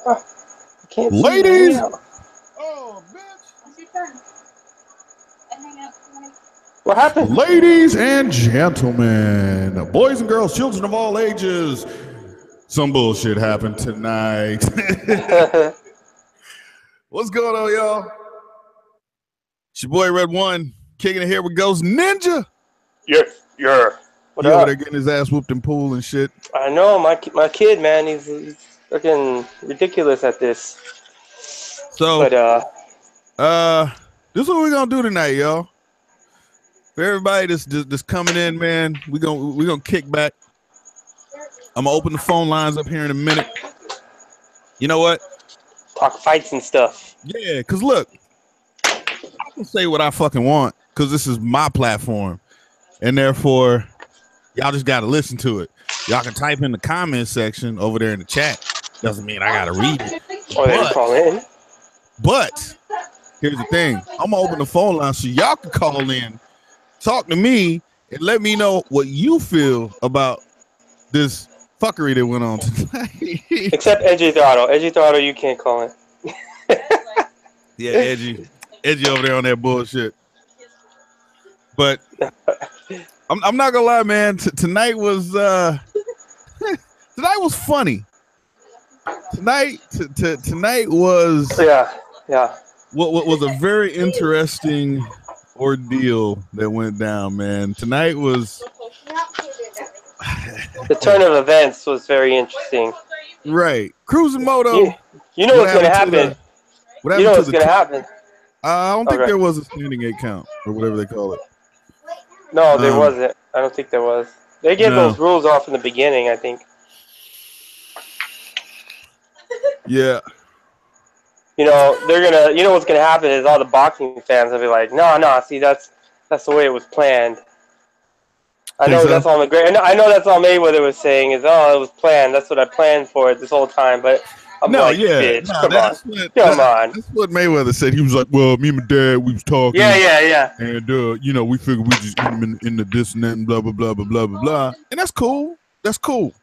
I can't see Ladies. you. Oh, bitch. What happened? Ladies and gentlemen, boys and girls, children of all ages, some bullshit happened tonight. What's going on, y'all? It's your boy Red One, kicking it here with Ghost Ninja. Yeah. What He up? over there getting his ass whooped in pool and shit. I know, my kid, man, he's looking ridiculous at this. So, But this is what we're gonna do tonight, y'all. For everybody that's coming in, man, we're gonna kick back. I'm gonna open the phone lines up here in a minute. You know what? talk fights and stuff. Yeah, because look, I can say what I fucking want because this is my platform. And therefore, y'all just got to listen to it. Y'all can type in the comment section over there in the chat. Doesn't mean I got to read it. Or they can call in. But here's the thing. I'm going to open the phone line so y'all can call in, talk to me, and let me know what you feel about this fuckery that went on tonight. Except Edgy Throttle. Edgy Throttle, you can't call in. Yeah, Edgy over there on that bullshit. But I'm not gonna lie, man. Tonight was tonight was funny. Tonight was yeah. What was a very interesting ordeal that went down, man. Tonight was the turn of events was very interesting. Right, Cruising Moto. You know what's gonna happen. You know what's gonna happen. I don't think there was a standing 8 count or whatever they call it. No, there wasn't. I don't think there was. They gave those rules off in the beginning, I think. Yeah. You know, they're gonna. You know what's gonna happen is all the boxing fans will be like, "No, see, that's the way it was planned." I know that's all McGregor. I know that's all Mayweather was saying is, "Oh, it was planned. That's what I planned for this whole time." But I'm bitch, come on. That's what Mayweather said. He was like, "Well, me and my dad, we was talking. Yeah. And you know, we figured we just eat him in the this and that and blah blah blah blah blah blah blah." And that's cool. That's cool.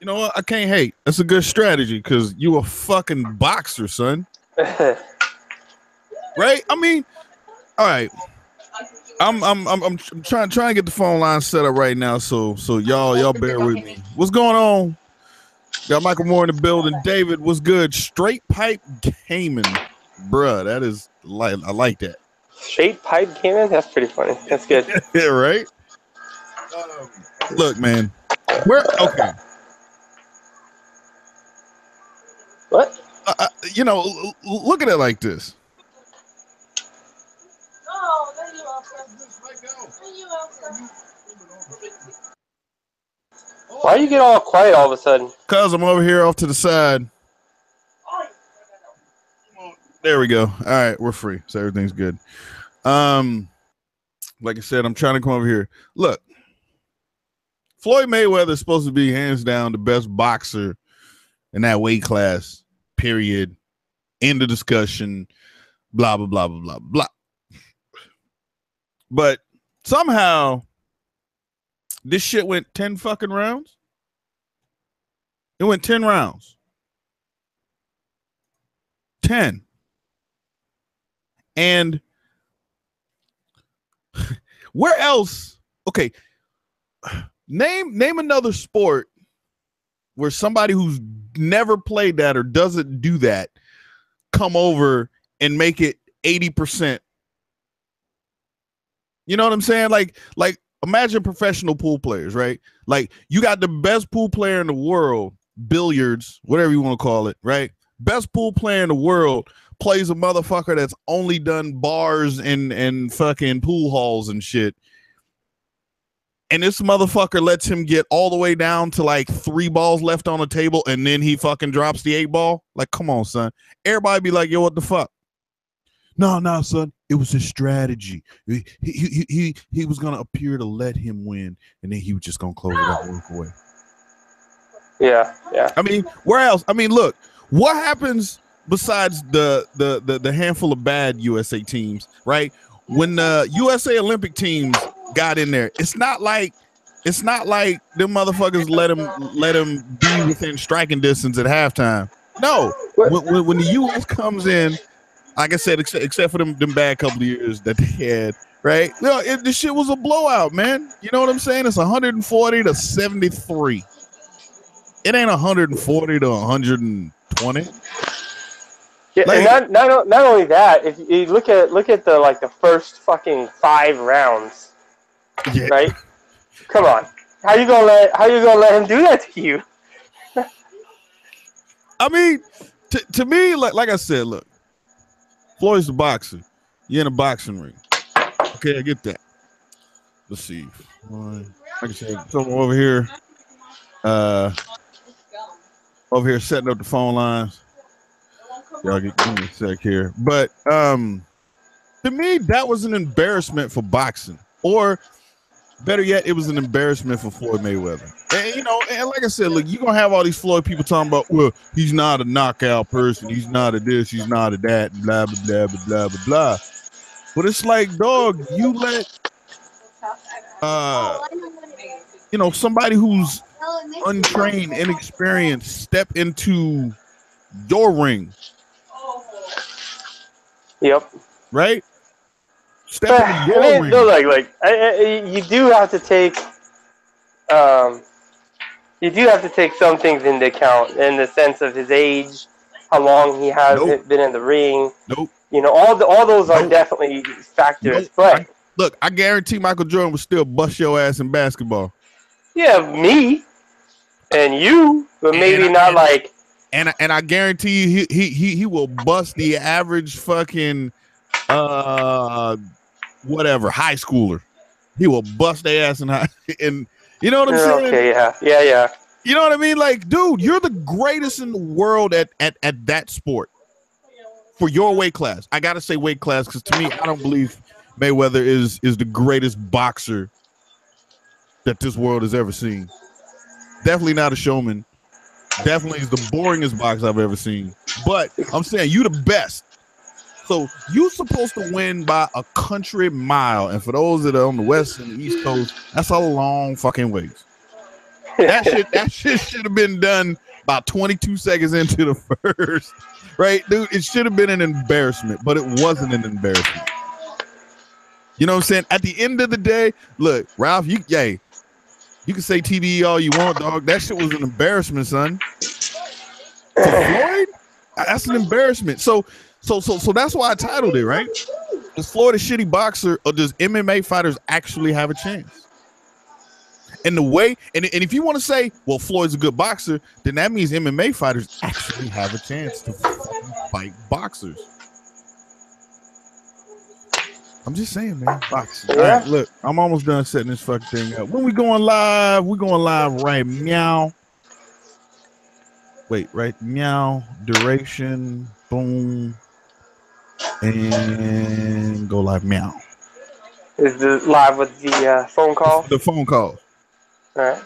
You know what? I can't hate. That's a good strategy because you a fucking boxer, son. Right? I mean, all right. I'm trying to get the phone line set up right now, so y'all bear with me. What's going on? Got Michael Moore in the building. David, what's good? Straight pipe gaming, bruh. That is I like that. Straight pipe gaming? That's pretty funny. That's good. Yeah, right. Look, man. Okay. What? You know, look at it like this. Why you get all quiet all of a sudden? Cause I'm over here off to the side. There we go. All right, we're free, so everything's good. Like I said, I'm trying to come over here. Look, Floyd Mayweather is supposed to be hands down the best boxer in that weight class. Period. End of discussion. Blah blah blah blah blah blah. But somehow this shit went 10 fucking rounds. It went 10 rounds. 10. And where else? Okay. Name another sport where somebody who's never played that or doesn't do that come over and make it 80%. You know what I'm saying? Like imagine professional pool players, right? Like you got the best pool player in the world, billiards, whatever you want to call it, right? Best pool player in the world plays a motherfucker that's only done bars and fucking pool halls and shit. And this motherfucker lets him get all the way down to like 3 balls left on the table and then he fucking drops the 8 ball. Like, come on, son. Everybody be like, yo, what the fuck? No, son. It was his strategy. He was gonna appear to let him win, and then he was just gonna close it up and walk away. Yeah. I mean, where else? I mean, look, what happens besides the handful of bad USA teams, right? When the USA Olympic teams got in there, it's not like them motherfuckers let him be within striking distance at halftime. No, when the U.S. comes in, like I said, except for them bad couple of years that they had, right? No, the shit was a blowout, man. You know what I'm saying? It's 140 to 73. It ain't 140 to 120. Yeah, like, and not only that, if you look at the first fucking 5 rounds, yeah. Right? Come on, how you gonna let him do that to you? I mean, to me, like I said, look, Floyd's a boxer. You're in a boxing ring. Okay, I get that. Let's see. Like I said, come over here. Over here setting up the phone lines. Y'all give me a sec here. But to me, that was an embarrassment for boxing. Or better yet, it was an embarrassment for Floyd Mayweather. And, you know, and like I said, look, you're going to have all these Floyd people talking about, well, he's not a knockout person. He's not a this. He's not a that. Blah, blah, blah, blah, blah, blah, blah. But it's like, dog, you let, you know, somebody who's untrained, inexperienced step into your ring. Yep. Right? Step into your ring. No, you do have to take some things into account in the sense of his age, how long he has been in the ring. Nope. You know, all those are definitely factors. But I guarantee Michael Jordan would still bust your ass in basketball. Yeah, me and you, but maybe not like. And I guarantee you, he will bust the average fucking whatever high schooler. He will bust their ass in high. And you know what I'm saying? Okay, yeah. You know what I mean? Like, dude, you're the greatest in the world at that sport for your weight class. I gotta say weight class because to me, I don't believe Mayweather is the greatest boxer that this world has ever seen. Definitely not a showman. Definitely is the boringest boxer I've ever seen. But I'm saying you the best. So you're supposed to win by a country mile. And for those that are on the West and the East Coast, that's a long fucking ways. That shit should have been done about 22 seconds into the first. Right, dude? It should have been an embarrassment, but it wasn't an embarrassment. You know what I'm saying? At the end of the day, look, Ralph, you can say TDE all you want, dog. That shit was an embarrassment, son. For Floyd, that's an embarrassment. So that's why I titled it, right? Is Floyd a shitty boxer, or does MMA fighters actually have a chance? And the way, and if you want to say, well, Floyd's a good boxer, then that means MMA fighters actually have a chance to fight boxers. I'm just saying, man. Boxing. Yeah. All right, look, I'm almost done setting this fucking thing up. When we going live? We're going live right meow. Wait, right meow. Duration. Boom. And go live meow. Is the live with the phone call? The phone call. All right.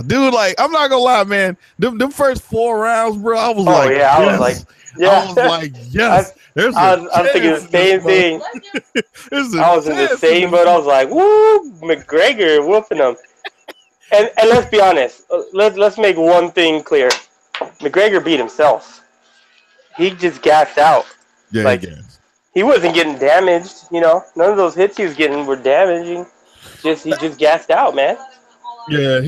Dude, like, I'm not gonna lie, man. Them first 4 rounds, bro, I was like, yes. I was like, yes. I'm thinking the same thing. I was in the same boat. I was like, woo, McGregor whooping him. And let's be honest. Let's make one thing clear. McGregor beat himself. He just gassed out. Yeah, like, he wasn't getting damaged. You know, none of those hits he was getting were damaging. He just gassed out, man. Yeah,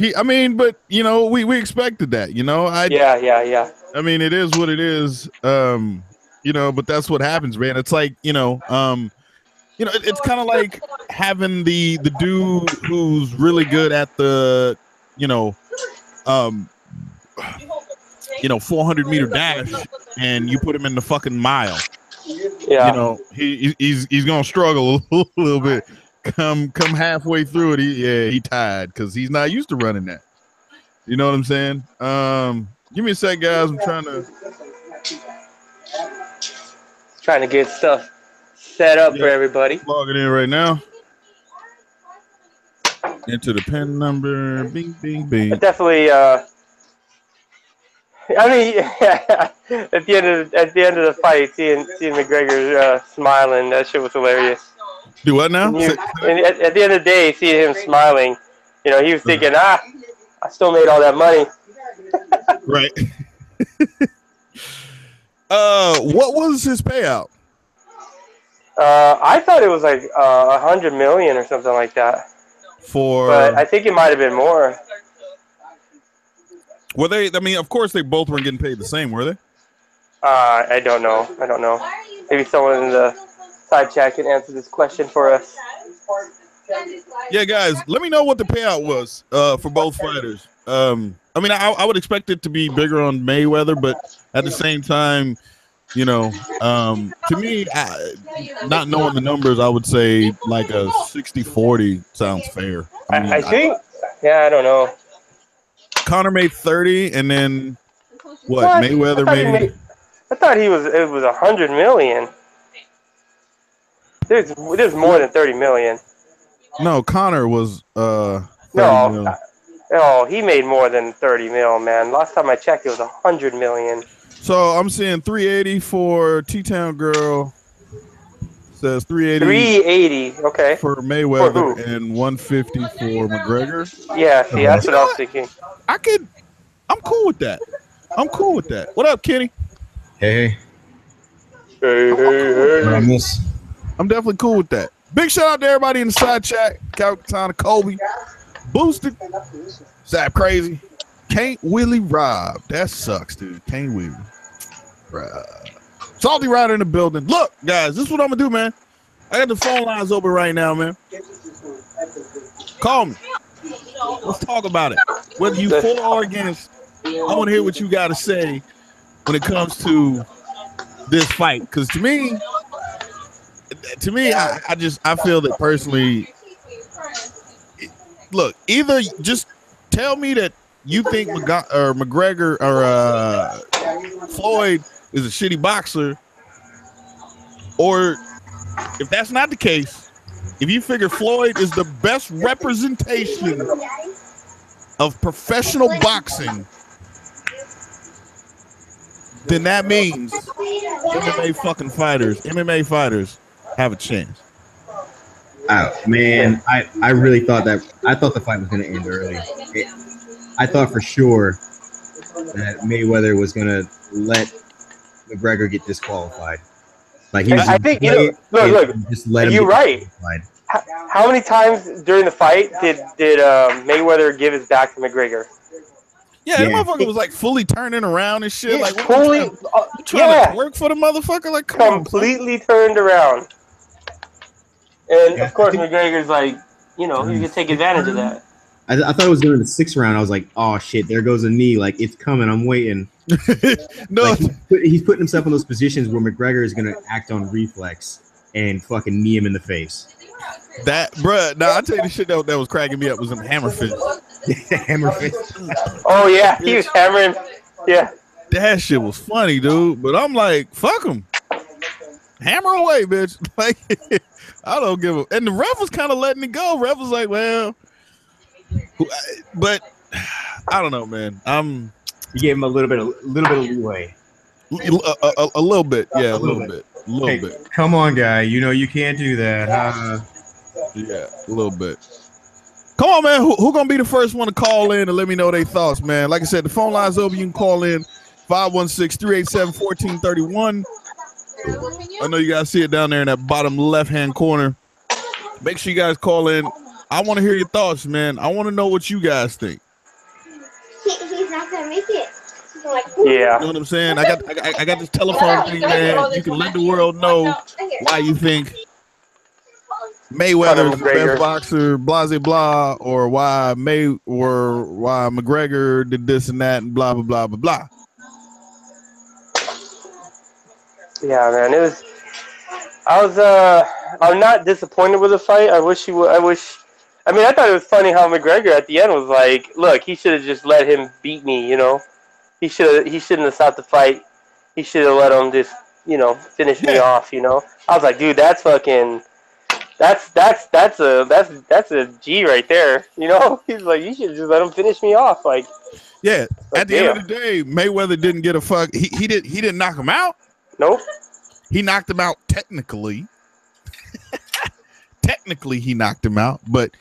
but you know, we expected that. You know, yeah. I mean, it is what it is. You know, but that's what happens, man. It's like, it's kind of like having the dude who's really good at the, 400-meter dash, and you put him in the fucking mile. Yeah. You know, he's gonna struggle a little bit. Come halfway through it, he tired because he's not used to running that. You know what I'm saying? Give me a sec, guys. I'm trying to get stuff set up for everybody. Logging in right now. Enter the PIN number. Bing, bing, bing. But definitely. I mean, at the end of the fight, seeing McGregor smiling, that shit was hilarious. Do what now? And at the end of the day, seeing him smiling, he was thinking, I still made all that money. Right. What was his payout? I thought it was like 100 million or something like that. But I think it might have been more. Were they? I mean, of course, they both weren't getting paid the same, were they? I don't know. I don't know. Maybe someone in the side chat can answer this question for us. Yeah, guys, let me know what the payout was for both fighters. I mean, I would expect it to be bigger on Mayweather, but at the same time, you know, to me, not knowing the numbers, I would say like a 60-40 sounds fair. I think, yeah, I don't know. Conor made 30, and then what? Mayweather made. I thought it was 100 million. There's more than 30 million. No, Conor was 30 no, he made more than 30 mil, man. Last time I checked, it was 100 million. So I'm seeing 380 for T-Town Girl. Says 380. 380, okay. For Mayweather and 150 for McGregor. Yeah, see, that's what I was thinking. I'm cool with that. I'm cool with that. What up, Kenny? Hey. I'm definitely cool with that. Big shout out to everybody in the side chat. Calcatana, Kobe, Boosted, Zap Crazy, Can't Willie Rob. That sucks, dude. Can't Willie Rob. Salty Rider in the building. Look, guys, this is what I'm gonna do, man. I got the phone lines open right now, man. Call me. Let's talk about it. Whether you for or against, I want to hear what you got to say when it comes to this fight. Because to me, I feel that personally. Look, either just tell me that you think McGregor or Floyd is a shitty boxer, or if that's not the case, if you figure Floyd is the best representation of professional boxing, then that means MMA fighters have a chance. Man, I really thought the fight was going to end early. I thought for sure that Mayweather was going to let McGregor get disqualified. Like I think look. Just let him. You're right. How many times during the fight did Mayweather give his back to McGregor? Yeah, that motherfucker was like fully turning around and shit. Like fully trying to work for the motherfucker. Like completely turned around. And of course, McGregor's like, you can take advantage of that. I thought it was going to the 6th round. I was like, oh shit, there goes a knee. Like it's coming. I'm waiting. No, like, he's putting himself in those positions where McGregor is going to act on reflex and fucking knee him in the face. That, bruh. Now I tell you the shit that was cracking me up was them hammer fists. Hammer fist. Oh yeah, he was hammering. Yeah, that shit was funny, dude. But I'm like, fuck him. Hammer away, bitch. Like, I don't give a. And the ref was kind of letting it go. Ref was like, well, but I don't know, man. You gave him a little bit of leeway. A little bit, yeah, a little bit. Come on, guy. You can't do that. Yeah, a little bit. Come on, man. Who gonna be the first one to call in and let me know their thoughts, man? Like I said, the phone line's open. You can call in 516-387-1431. I know you guys see it down there in that bottom left-hand corner. Make sure you guys call in. I want to hear your thoughts, man. I want to know what you guys think. He's not gonna make it. Yeah. You know what I'm saying? I got this telephone thing, man. You can let the world know why you think Mayweather is the best boxer, blah blah blah, or why McGregor did this and that and blah blah blah blah blah. Yeah, man. I'm not disappointed with the fight. I thought it was funny how McGregor at the end was like, look, he should have just let him beat me, He shouldn't have stopped the fight. He should have let him just, finish me off, I was like, dude, that's fucking that's a G right there. He's like, you should just let him finish me off. Like, yeah. At the end of the day, Mayweather didn't get a fuck. He didn't knock him out. Nope. He knocked him out technically. Technically, he knocked him out, but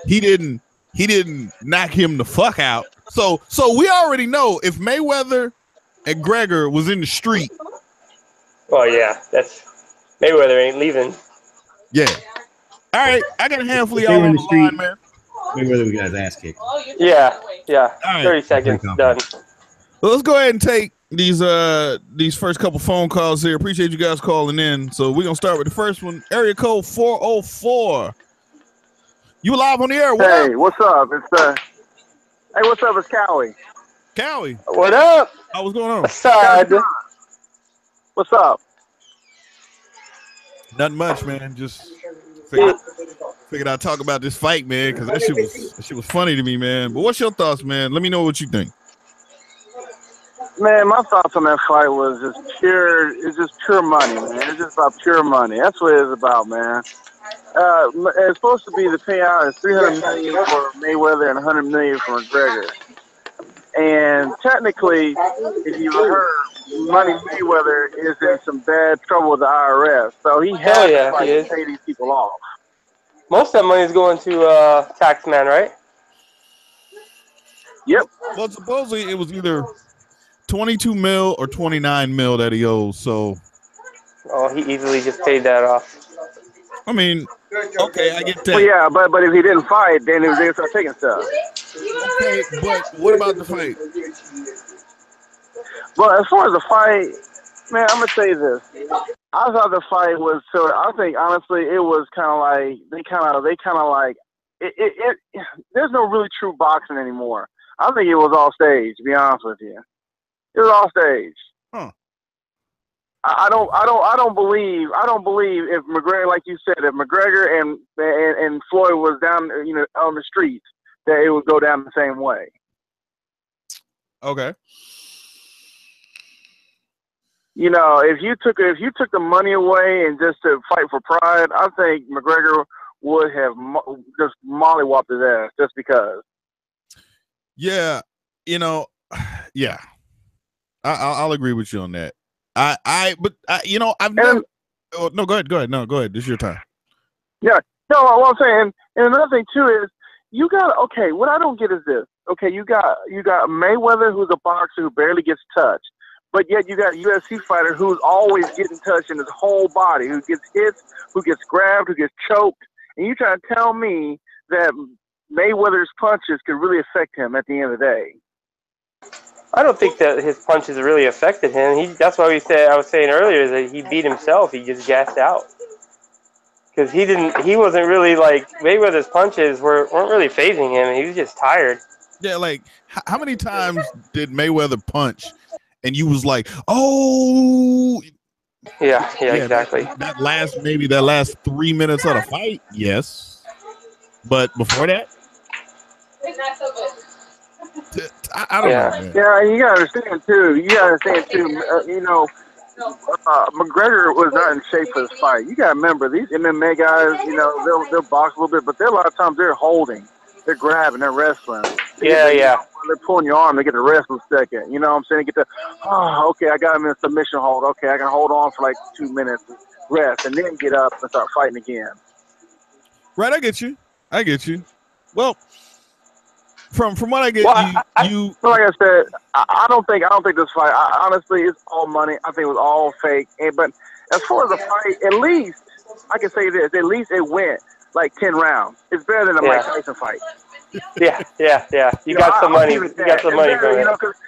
he didn't knock him the fuck out. So we already know if Mayweather and Gregor was in the street. Oh yeah, that's Mayweather ain't leaving. Yeah. All right, I got a handful of If they y'all were on in the the street, line, man. Mayweather would get his ass kicked. Yeah. All right. 30 seconds done. Well, let's go ahead and take these first couple phone calls here. Appreciate you guys calling in. So we're gonna start with the first one. Area code 404. You live on the air. What up? What's up? Hey, what's up? It's Cowie. Cowie. What up? What's going on? Assad. What's up? Nothing much, man. Just figured I'd talk about this fight, man, because that shit was funny to me, man. But what's your thoughts, man? Let me know what you think. Man, my thoughts on that fight was just pure money, man. It's just about pure money. That's what it's about, man. It's supposed to be the payout is $300 million for Mayweather and $100 million for McGregor. And technically, if you heard, Money Mayweather is in some bad trouble with the IRS, so he has to pay these people off. Most of that money is going to Taxman, right? Yep. Well, supposedly it was either 22 mil or 29 mil that he owes. So, he easily just paid that off. I mean, okay, I get that. Well, yeah, but if he didn't fight, then they would start taking stuff. Okay, but what about the fight? Well, as far as the fight, man, I'm gonna tell you this. I thought the fight was I think honestly it was kind of like they kind of like it. There's no really true boxing anymore. I think it was all staged. To be honest with you, it was all staged. Huh. I don't believe if McGregor, like you said, if McGregor and Floyd was down, on the streets, that it would go down the same way. Okay. If you took the money away and just to fight for pride, I think McGregor would have just mollywopped his ass just because. Yeah, yeah, I'll agree with you on that. I've never. Oh, no, go ahead. No, go ahead. This is your time. Yeah, no, what I'm saying, and another thing too is you got what I don't get is this. Okay, you got Mayweather, who's a boxer who barely gets touched. But yet you got a UFC fighter who's always getting touched in his whole body, who gets hit, who gets grabbed, who gets choked. And you trying to tell me that Mayweather's punches could really affect him at the end of the day? I don't think that his punches really affected him. That's why I was saying earlier that he beat himself. He just gassed out. Because he wasn't really like, Mayweather's punches weren't really phasing him. He was just tired. Yeah, like, how many times did Mayweather punch and you was like, oh, yeah, exactly. That last 3 minutes of the fight, yes. But before that, I don't know. Man. Yeah, you gotta understand too. McGregor was not in shape for this fight. You gotta remember these MMA guys. They'll box a little bit, but a lot of times they're holding, they're grabbing, they're wrestling. Yeah. They're pulling your arm to get the rest of a second. You know what I'm saying? Okay, I got him in a submission hold. Okay, I can hold on for like 2 minutes, rest, and then get up and start fighting again. Right, I get you. Well, from what I get, you. Like I said, I don't think this fight. Honestly, it's all money. I think it was all fake. But as far as the fight, at least I can say this: at least it went like 10 rounds. It's better than a Mike Tyson fight. Yeah. You got some money. You got some money from it.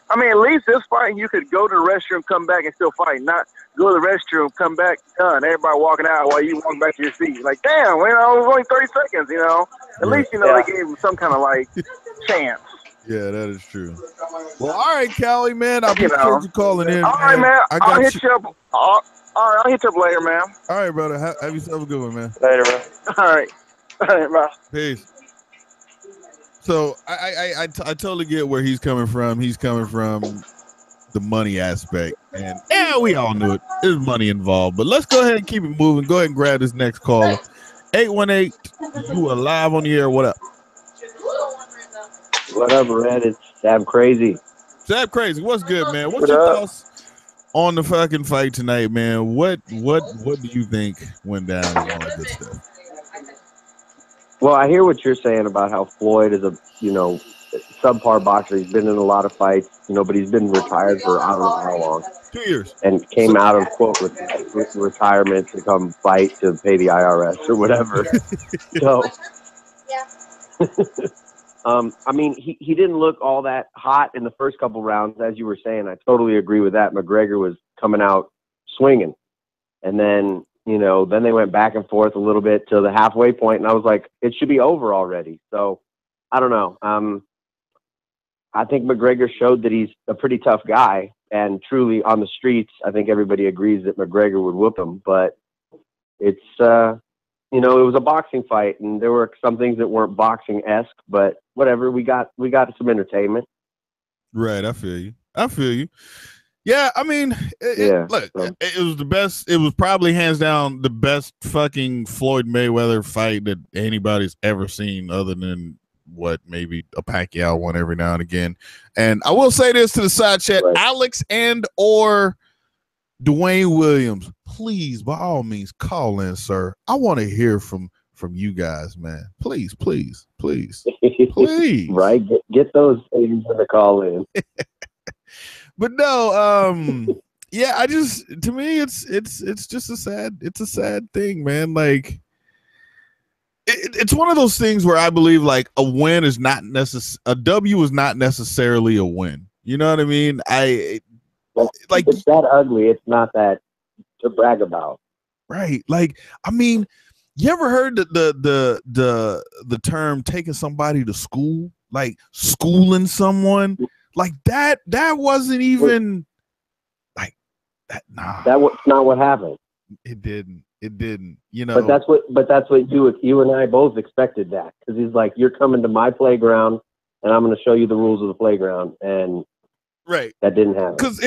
At least this fight, you could go to the restroom, come back, and still fight. Not go to the restroom, come back, done. Everybody walking out while you walk back to your seat. Like, damn, it was only 30 seconds, At least, they gave him some kind of, chance. Yeah, that is true. Well, all right, Callie, man. I appreciate you calling in. All right, man. I'll hit you up. All right, I'll hit you up later, man. All right, brother. Have yourself a good one, man. Later, bro. All right, bye. Peace. So I totally get where he's coming from. He's coming from the money aspect, and we all knew it. There's money involved, but let's go ahead and keep it moving. Go ahead and grab this next caller. 818, you are live on the air. What up? What up, Red? It's Sab Crazy. Sab Crazy, what's good, man? What's your thoughts on the fucking fight tonight, man? What do you think went down and all that good stuff? Well, I hear what you're saying about how Floyd is subpar boxer. He's been in a lot of fights, but he's been retired for I don't know how long. 2 years. And came out of, quote, retirement to come fight to pay the IRS or whatever. So, I mean, he didn't look all that hot in the first couple rounds, as you were saying. I totally agree with that. McGregor was coming out swinging. And then, then they went back and forth a little bit to the halfway point, and I was like, it should be over already. So, I don't know. I think McGregor showed that he's a pretty tough guy. And truly, on the streets, I think everybody agrees that McGregor would whoop him. But it's, it was a boxing fight, and there were some things that weren't boxing-esque. But whatever, we got some entertainment. Right, I feel you. Yeah, I mean, look, it was the best. It was probably hands down the best fucking Floyd Mayweather fight that anybody's ever seen, other than maybe a Pacquiao one every now and again. And I will say this to the side chat, right. Alex and or Dwayne Williams, please, by all means, call in, sir. I want to hear from you guys, man. Please. Right, get those things in the call in. But no, yeah, to me, it's just a sad thing, man. Like, it's one of those things where I believe like a win is not a W is not necessarily a win. You know what I mean? Like, it's that ugly. It's not that to brag about. Right. Like, I mean, you ever heard the term taking somebody to school? Like schooling someone? Like that wasn't even like that. Nah. That was not what happened. It didn't. But that's what you and I both expected that, because he's like, you're coming to my playground and I'm going to show you the rules of the playground, and right, that didn't happen. Because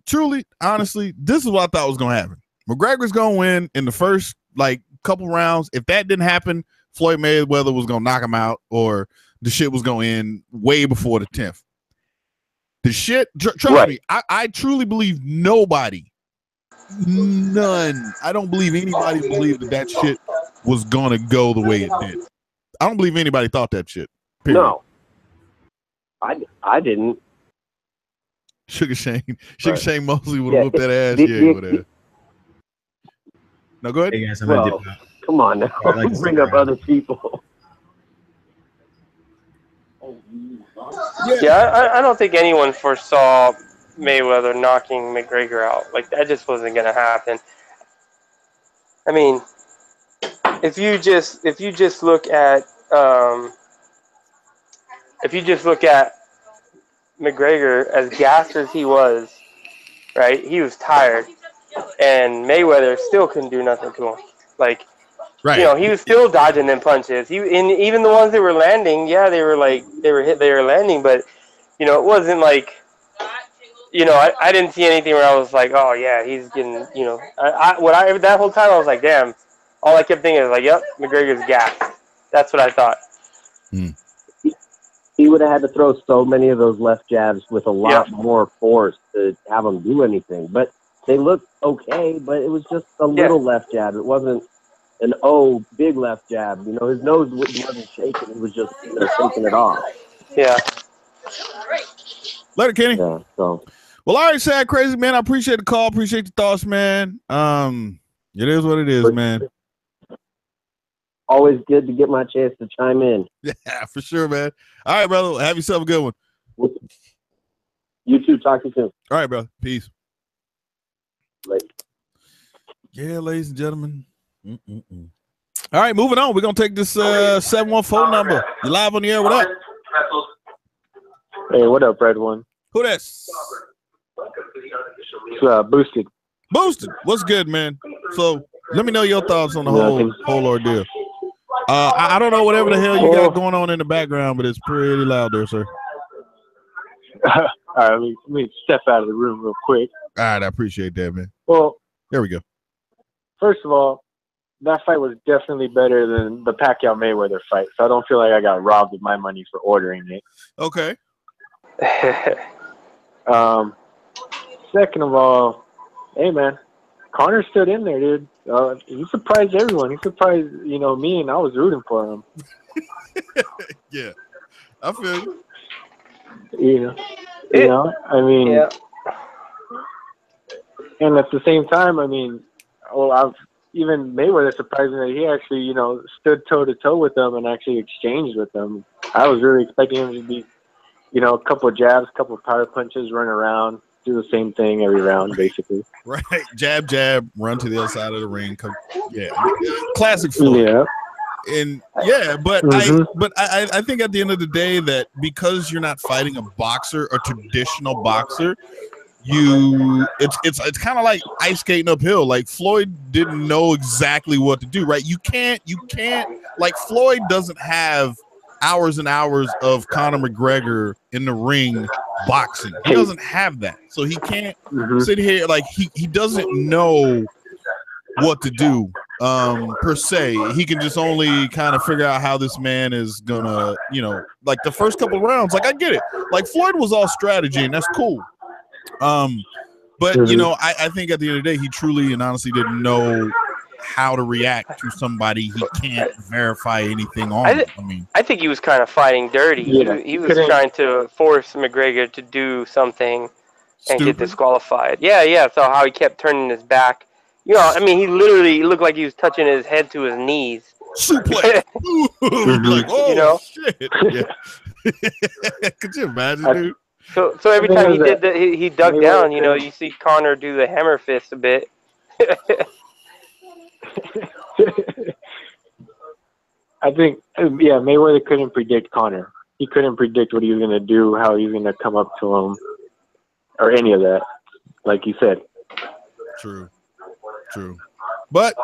truly, honestly, this is what I thought was going to happen. McGregor's going to win in the first like couple rounds. If that didn't happen, Floyd Mayweather was going to knock him out, or the shit was going to end way before the 10th. The shit, trust me, I truly believe none. I don't believe anybody believed that shit was gonna go the way it did. I don't believe anybody thought that shit. Period. No, I didn't. Sugar Shane Mosley would have whooped that ass. Over there. No, go ahead. Hey guys, come on now. Bring up other people. Yeah, I don't think anyone foresaw Mayweather knocking McGregor out. Like, that just wasn't gonna happen. I mean, if you just look at McGregor, as gassed as he was, right? He was tired, and Mayweather still couldn't do nothing to him. Like, right. He was still dodging them punches. Even the ones that were landing, yeah, they were landing, but it wasn't like, I didn't see anything where I was like, oh yeah, he's getting, that whole time I was like, damn. All I kept thinking is like, yep, McGregor's gassed. That's what I thought. He would have had to throw so many of those left jabs with a lot more force to have him do anything. But they looked okay, but it was just a little left jab. It wasn't an big left jab. His nose wasn't shaking. It was just shaking it off. Yeah. Later, Kenny. Yeah, so. Well, all right, Sad Crazy, man. I appreciate the call. Appreciate the thoughts, man. It is what it is, man. Always good to get my chance to chime in. Yeah, for sure, man. All right, brother. Have yourself a good one. You too. Talk to you soon. All right, bro. Peace. Later. Yeah, ladies and gentlemen. All right, moving on. We're going to take this 714 number. You live on the air. What up? Hey, what up, Red One? Who that's? Boosted. Boosted. What's good, man? So let me know your thoughts on the whole ordeal. I don't know whatever the hell you got going on in the background, but it's pretty loud there, sir. All right, let me step out of the room real quick. All right, I appreciate that, man. Well, there we go. First of all, that fight was definitely better than the Pacquiao Mayweather fight, so I don't feel like I got robbed of my money for ordering it. Okay. Second of all, hey man, Connor stood in there, dude. He surprised everyone. He surprised, me, and I was rooting for him. Yeah, I feel you. You know. I mean, Yeah. and at the same time, I mean, even Mayweather surprised me that he actually, stood toe to toe with them and actually exchanged with them. I was really expecting him to be, a couple of jabs, a couple of power punches, run around, do the same thing every round, basically. Right, jab, jab, run to the other side of the ring. Classic Floyd. Yeah. And yeah, but Mm-hmm. I think at the end of the day that because you're not fighting a boxer, a traditional boxer, it's kind of like ice skating uphill. Like Floyd didn't know exactly what to do, right? You can't like Floyd doesn't have hours and hours of Conor McGregor in the ring boxing. He doesn't have that. So he can't sit here like he doesn't know what to do per se. He can just only kind of figure out how this man is gonna, like the first couple of rounds, like I get it. Like Floyd was all strategy and that's cool. But I think at the end of the day, he truly and honestly didn't know how to react to somebody he can't verify anything on. I think he was kind of fighting dirty. Yeah, he was trying to force McGregor to do something and get disqualified. Yeah. So how he kept turning his back. He literally looked like he was touching his head to his knees. Suplex. Like, oh, shit. Yeah. Could you imagine, dude? So every time he did that, he dug down. You see Conor do the hammer fist a bit. I think, Mayweather couldn't predict Conor. He couldn't predict what he was going to do, how he was going to come up to him, or any of that, like you said. True. But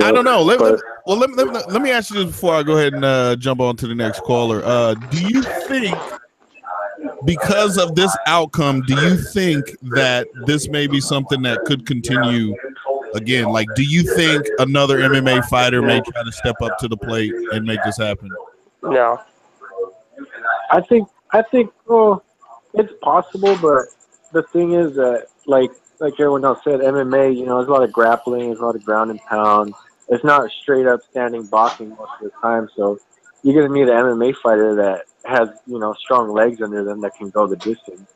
I don't know. Let me ask you this before I go ahead and jump on to the next caller. Do you think, because of this outcome, do you think that this may be something that could continue again? Like, do you think another MMA fighter may try to step up to the plate and make this happen? No. I think it's possible, but the thing is that, like everyone else said, MMA, there's a lot of grappling, there's a lot of ground and pound. It's not straight up standing boxing most of the time, so you're going to need an MMA fighter that has, strong legs under them that can go the distance.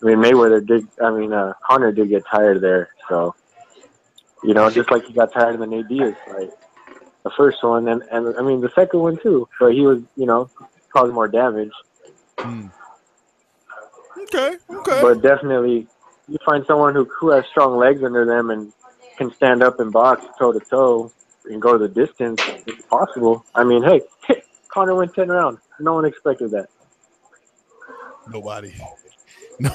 Conor did get tired there, so, just like he got tired of the Nadia's fight. The first one, and the second one too, but he was, causing more damage. Okay. But definitely, you find someone who has strong legs under them and can stand up and box toe to toe and go the distance. It's possible. Hey, Conor went 10 rounds. No one expected that. Nobody. No.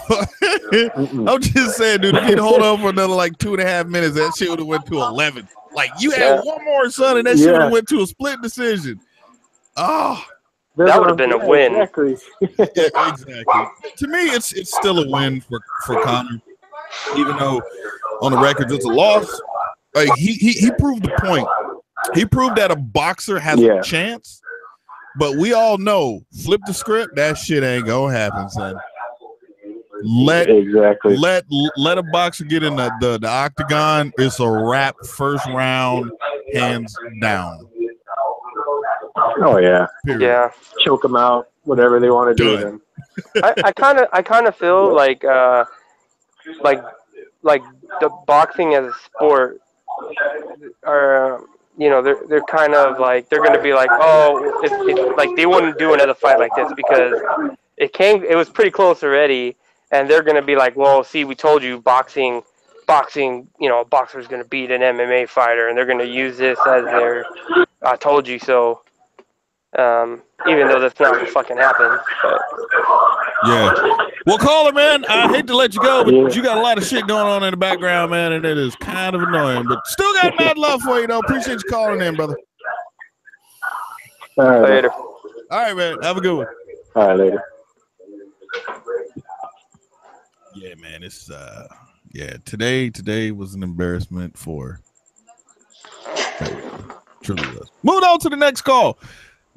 I'm just saying, dude, if he'd hold on for another 2.5 minutes, that shit would have went to 11. Like, you had one more, son, and that shit would have went to a split decision. Oh. That would have been a win. Exactly. Exactly. To me, it's still a win for Conor, even though on the records it's a loss. Like he proved the point. He proved that a boxer has a chance, but we all know, flip the script, that shit ain't gonna happen, son. Let a boxer get in the octagon. It's a wrap. First round, hands down. Oh yeah. Period. Yeah. Choke them out, whatever they want to do. Then. I kind of feel like the boxing as a sport, are they're kind of like, they're gonna be like, oh, it's like they wouldn't do another fight like this because it was pretty close already, and they're gonna be like, well, see, we told you boxing, a boxer's gonna beat an MMA fighter, and they're gonna use this as their I told you so. Even though that's not what fucking happened. But. Yeah. Well, caller, man, I hate to let you go, but you got a lot of shit going on in the background, man, and it is kind of annoying. But still got mad love for you, though. Appreciate you calling in, brother. All right, later. All right, man. Have a good one. All right, later. Yeah, man. It's today was an embarrassment for. Truly was. Moving on to the next call.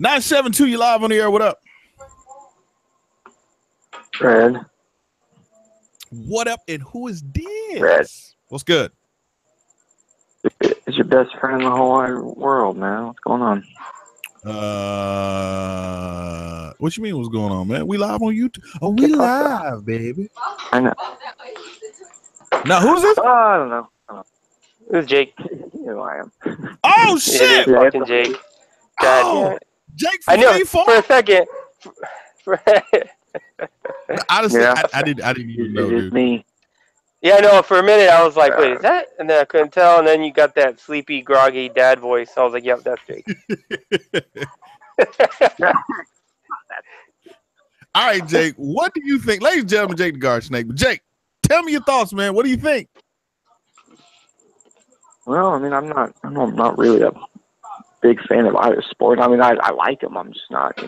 972, you live on the air. What up? Red. What up, and who is this? Red. What's good? It's your best friend in the whole wide world, man. What's going on? What you mean? What's going on, man? We live on YouTube. Oh, we live, baby. I know. Now, who's this? I don't know. It was Jake. You know who I am. Oh It shit! is fucking Jake. God Oh, damn it. Jake I from knew Fame for Farm? a second. Honestly, Yeah. I didn't even know, It's dude. me. Yeah, I know. For a minute, I was like, "Wait, is that?" And then I couldn't tell. And then you got that sleepy, groggy dad voice. So I was like, "Yep, that's Jake." All right, Jake. What do you think, ladies and gentlemen? Jake the Guard Snake. But Jake, tell me your thoughts, man. What do you think? Well, I mean, I'm not really a big fan of either sport. I mean, I like them. I'm just not,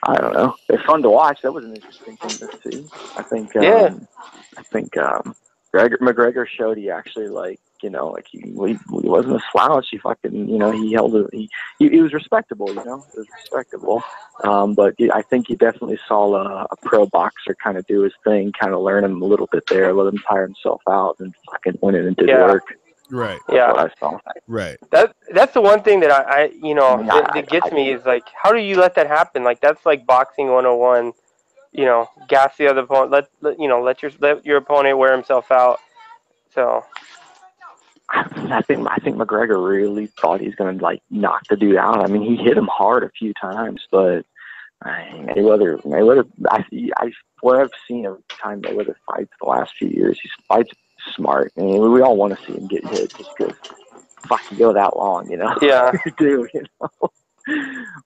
I don't know. They're fun to watch. That was an interesting thing to see. I think, McGregor showed he actually he wasn't a slouch. He fucking, he held it. He was respectable. It was respectable. But I think he definitely saw a pro boxer kind of do his thing, kind of learn him a little bit there, let him tire himself out, and fucking went in and did work. Right. Yeah. That's what I saw. Right. That's the one thing that that gets me is like, how do you let that happen? Like, that's like boxing 101. Gas the other opponent. Let your opponent wear himself out. So I think McGregor really thought he's gonna knock the dude out. I mean, he hit him hard a few times, but Mayweather. What I've seen every time Mayweather fights the last few years, he fights smart. I mean, we all want to see him get hit just because fucking go that long, Yeah. do,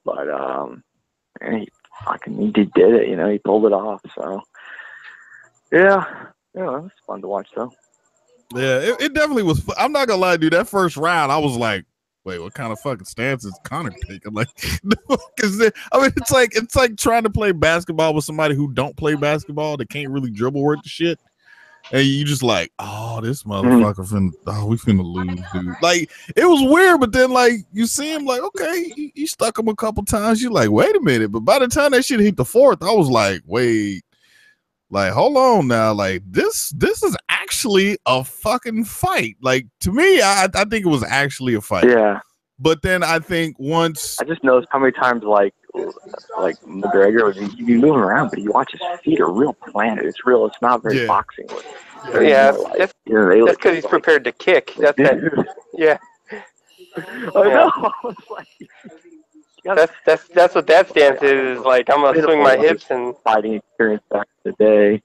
But he did it, he pulled it off. So yeah, it was fun to watch though. Yeah, it definitely was. I'm not gonna lie, dude. That first round, I was like, wait, what kind of fucking stance is Conor taking? Like, it's like trying to play basketball with somebody who don't play basketball, that can't really dribble worth the shit. And you just like, oh, this motherfucker we finna lose, dude. Like, it was weird, but then like you see him like, okay, he stuck him a couple times. You're like, wait a minute. But by the time that shit hit the fourth, I was like, wait, like, hold on now. Like, this is actually a fucking fight. Like, to me, I think it was actually a fight. Yeah. But then I think once I just noticed how many times like McGregor would be moving around, but you watch his feet are real planted. It's real. It's not very boxing. Yeah, that's because he's prepared to kick. That's that. Yeah. I know. That's what that stance is. Like, I'm gonna swing my hips and fighting experience back in the day.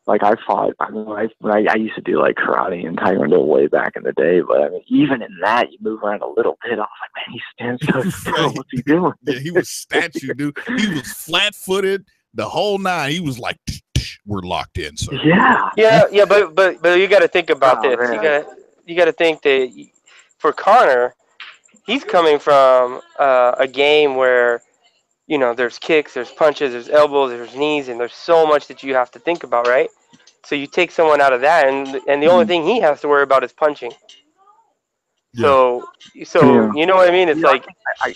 Like I fought. I mean, I used to do like karate and taekwondo way back in the day. But I mean, even in that, you move around a little bit. I was like, man, he stands so still. What's he doing? Yeah, he was statue, dude. He was flat-footed the whole nine. He was like, we're locked in. So yeah. But you got to think about this. Man. You got to think that for Conor, he's coming from a game where, there's kicks, there's punches, there's elbows, there's knees, and there's so much that you have to think about, right? So you take someone out of that, and the only thing he has to worry about is punching. Yeah. So you know what I mean? It's like, I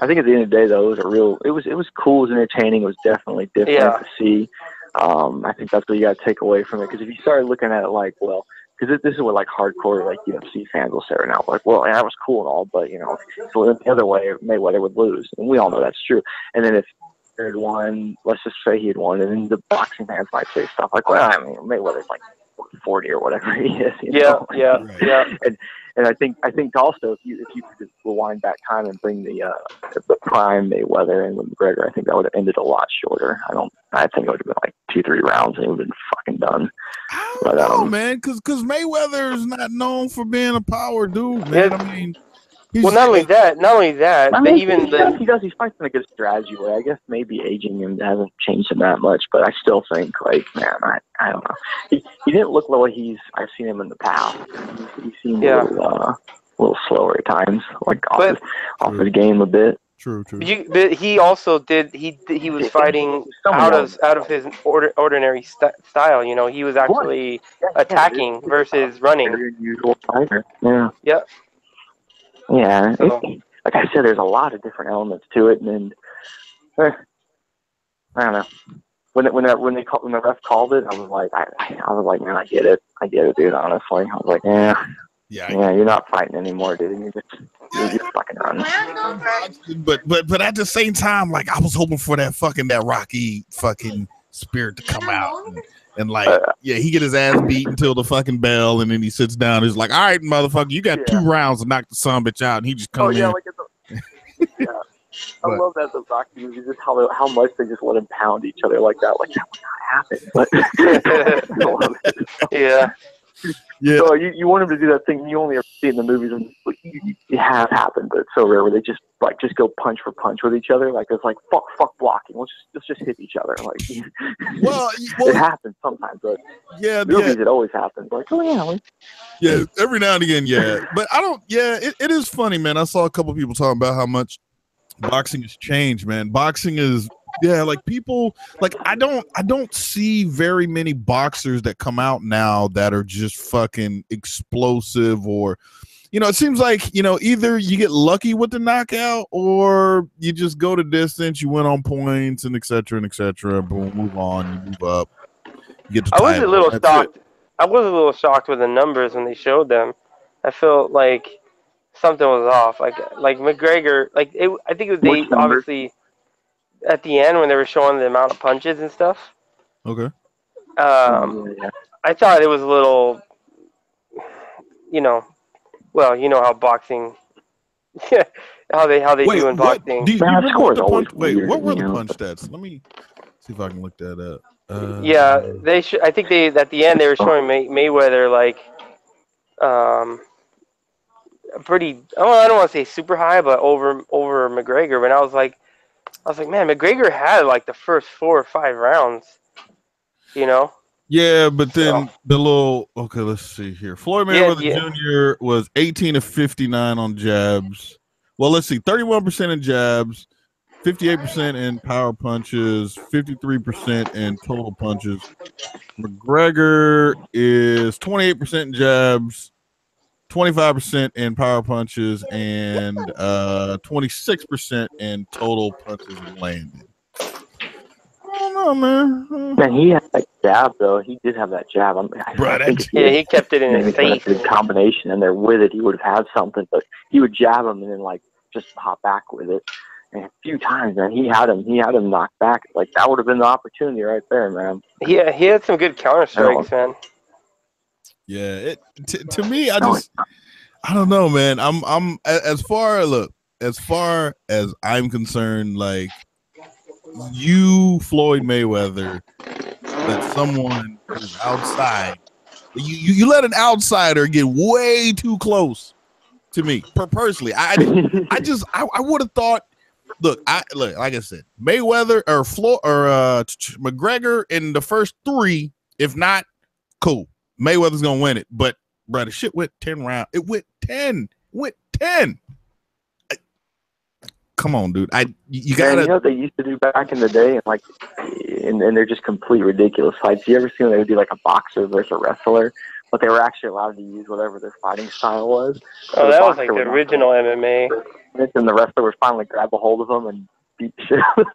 think at the end of the day, though, it was cool, it was entertaining, it was definitely different to see. I think that's what you got to take away from it, because if you started looking at it like, well, because this is what like hardcore like UFC fans will say right now, like, well, that was cool and all, but so the other way, Mayweather would lose, and we all know that's true. And then if he had won, let's just say he had won, and then the boxing fans might say stuff like, well, I mean, Mayweather's like 40 or whatever he is. Yeah. And I think also if you could rewind back time and bring the prime Mayweather and with McGregor, I think that would have ended a lot shorter. I think it would have been like 2-3 rounds and it would have been fucking done. I don't know, man, because Mayweather is not known for being a power dude, man. Yeah. I mean, not only that, I mean, he he fights in a good strategy way. I guess maybe aging him hasn't changed him that much, but I still think, like, man, I don't know. He didn't look like I've seen him in the past. He seemed a little slower at times, like off his game a bit. True. But he also did. He was fighting out of his ordinary style. He was actually attacking versus running. Very unusual fighter. Yeah. Yep. Yeah, like I said, there's a lot of different elements to it, and I don't know. When the ref called it, I was like, man, I get it, dude. Honestly, I was like, yeah, Yeah, you're not fighting anymore, dude. You're just fucking running. But at the same time, like I was hoping for that Rocky fucking spirit to come out and like he get his ass beat until the fucking bell, and then he sits down. He's like, all right, motherfucker, you got 2 rounds to knock the son bitch out, and he just come in. I love that the Rocky movies, just how much they just let him pound each other like that. Like that would not happen, but yeah. So you want him to do that thing you only ever see in the movies, and it has happened, but it's so rare where they just go punch for punch with each other. Like it's like fuck blocking. Let's just hit each other. Like well it happens sometimes, but movies it always happens. Like every now and again, but I don't. It is funny, man. I saw a couple of people talking about how much boxing has changed, man. Boxing is like people like I don't see very many boxers that come out now that are just fucking explosive, or it seems like either you get lucky with the knockout or you just go the distance, you win on points and etc. Boom, move on, you move up, you get the title. I was a little shocked. I was a little shocked with the numbers when they showed them. I felt like something was off. Like McGregor, I think it was obviously at the end when they were showing the amount of punches and stuff. Okay. I thought it was a little, well, how boxing, how they do in boxing. What were the punch stats? Let me see if I can look that up. They should. I think at the end they were showing Mayweather pretty. I don't want to say super high, but over McGregor. When I was like, man, McGregor had the first 4 or 5 rounds. Yeah, but then let's see here. Floyd Mayweather Jr. was 18 of 59 on jabs. Well, let's see, 31% in jabs, 58% in power punches, 53% in total punches. McGregor is 28% in jabs, 25% in power punches, and 26% in total punches landed. I don't know, man. Man, he had that jab, though. He did have that jab. He kept it in his face. A good combination, and there with it, he would have had something. But he would jab him and then just hop back with it. And a few times, man, he had him knocked back. That would have been the opportunity right there, man. Yeah, he had some good counter strikes, man. Yeah, to me, I don't know, man. I'm as far as I'm concerned, you, Floyd Mayweather, that someone who's outside, you let an outsider get way too close to me. Personally, I would have thought. Look, like I said, Mayweather or McGregor in the first 3, if not, cool. Mayweather's gonna win it, but bro, the shit went 10 rounds. It went 10. Come on, dude. You gotta. You know what they used to do back in the day, and they're just complete ridiculous fights. You ever seen they would do a boxer versus a wrestler, but they were actually allowed to use whatever their fighting style was. So that was the original MMA. And the wrestler would finally grab a hold of them and beat the shit out of them.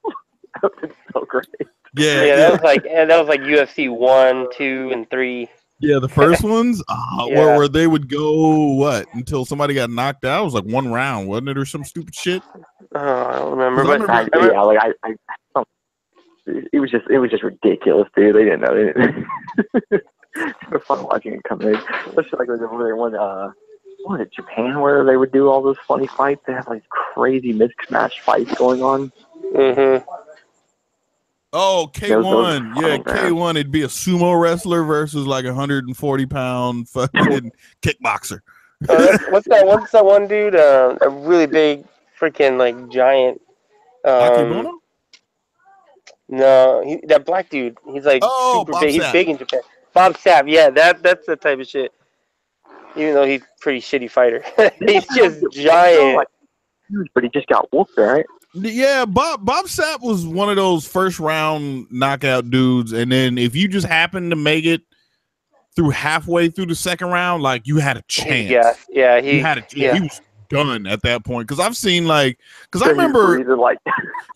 That was so great. Yeah, that was like UFC 1, 2, and 3. Yeah, the first ones where they would go until somebody got knocked out. It was 1 round, wasn't it, or some stupid shit? I don't remember. It was just ridiculous, dude. They didn't know. It was fun watching it come in, especially when they won Japan, where they would do all those funny fights. They have crazy mixed match fights going on. Mm-hmm. Oh, K1. K1. It'd be a sumo wrestler versus 140-pound fucking kickboxer. What's that one dude? A really big freaking giant. Akebono? No, that black dude. He's super Bob big. Sapp. He's big in Japan. Bob Sapp. Yeah, that's the type of shit. Even though he's a pretty shitty fighter, he's just giant. But he just got whooped, right? Yeah, Bob Sapp was one of those first round knockout dudes, and then if you just happened to make it through halfway through the second round, you had a chance. He was done at that point. Because I've seen because I remember,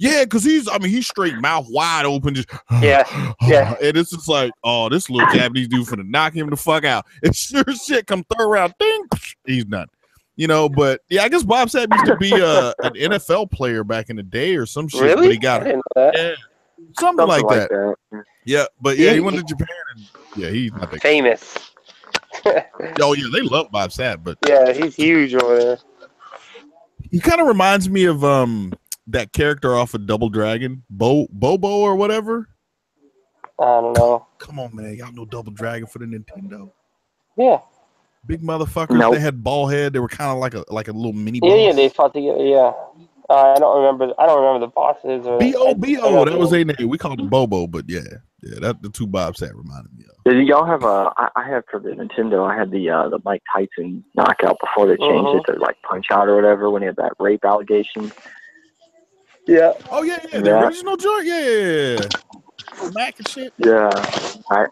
because he's straight mouth wide open, just and it's just like, oh, this little Japanese dude finna knock him the fuck out. And sure shit, come third round, ding, he's done. But yeah, I guess Bob Sapp used to be an NFL player back in the day or some shit. Really? But he got something like that. Yeah, but yeah, he went to Japan and he's not that famous. Oh yeah, they love Bob Sapp, but yeah, he's huge over there. He kind of reminds me of that character off of Double Dragon, Bobo or whatever. I don't know. Come on, man, y'all know Double Dragon for the Nintendo? Yeah. Big motherfuckers. Nope. They had ball head. They were kind of like a little mini boss. Yeah, they fought together. Yeah. I don't remember the bosses. B.O. That was their name. We called him Bobo, but yeah, that the two Bob Sapp reminded me of. Did y'all have I had for the Nintendo, I had the Mike Tyson knockout before they changed it to like Punch Out or whatever when he had that rape allegation. Yeah. Oh yeah. The original joint. Yeah. Mac and shit. Yeah. I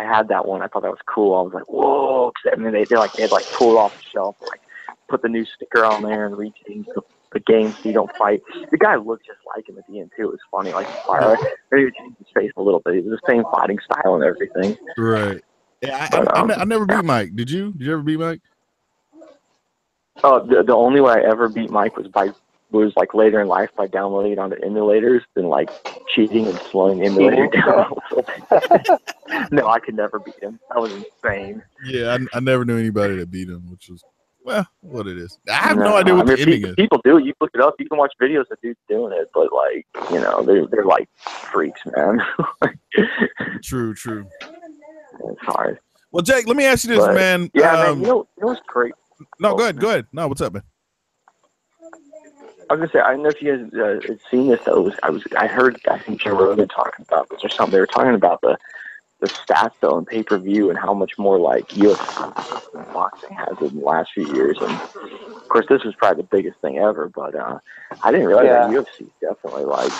had that one. I thought that was cool. I was like, whoa! I mean, they pull it off the shelf, like put the new sticker on there and rechange the game so you don't fight. The guy looked just like him at the end too. It was funny. Like maybe changed his face a little bit. It was the same fighting style and everything. Right. Yeah. I never beat Mike. Did you? Did you ever beat Mike? The only way I ever beat Mike was like later in life by downloading it onto emulators and like cheating and slowing the emulator down. No, I could never beat him. That was insane. Yeah, I never knew anybody that beat him, which was what it is. I have no idea what the ending is. People do it. You look it up. You can watch videos of dudes doing it, but like they're like freaks, man. True. It's hard. Well, Jake, let me ask you this, man. Yeah, man. You know what's great? No, go ahead. No, what's up, man? I was gonna say, I don't know if you guys had seen this. I heard, I think Joe Rogan talking about this or something. They were talking about the stats though in pay-per-view and how much more like UFC and boxing has in the last few years. And of course, this was probably the biggest thing ever. But I didn't realize that UFC is definitely like.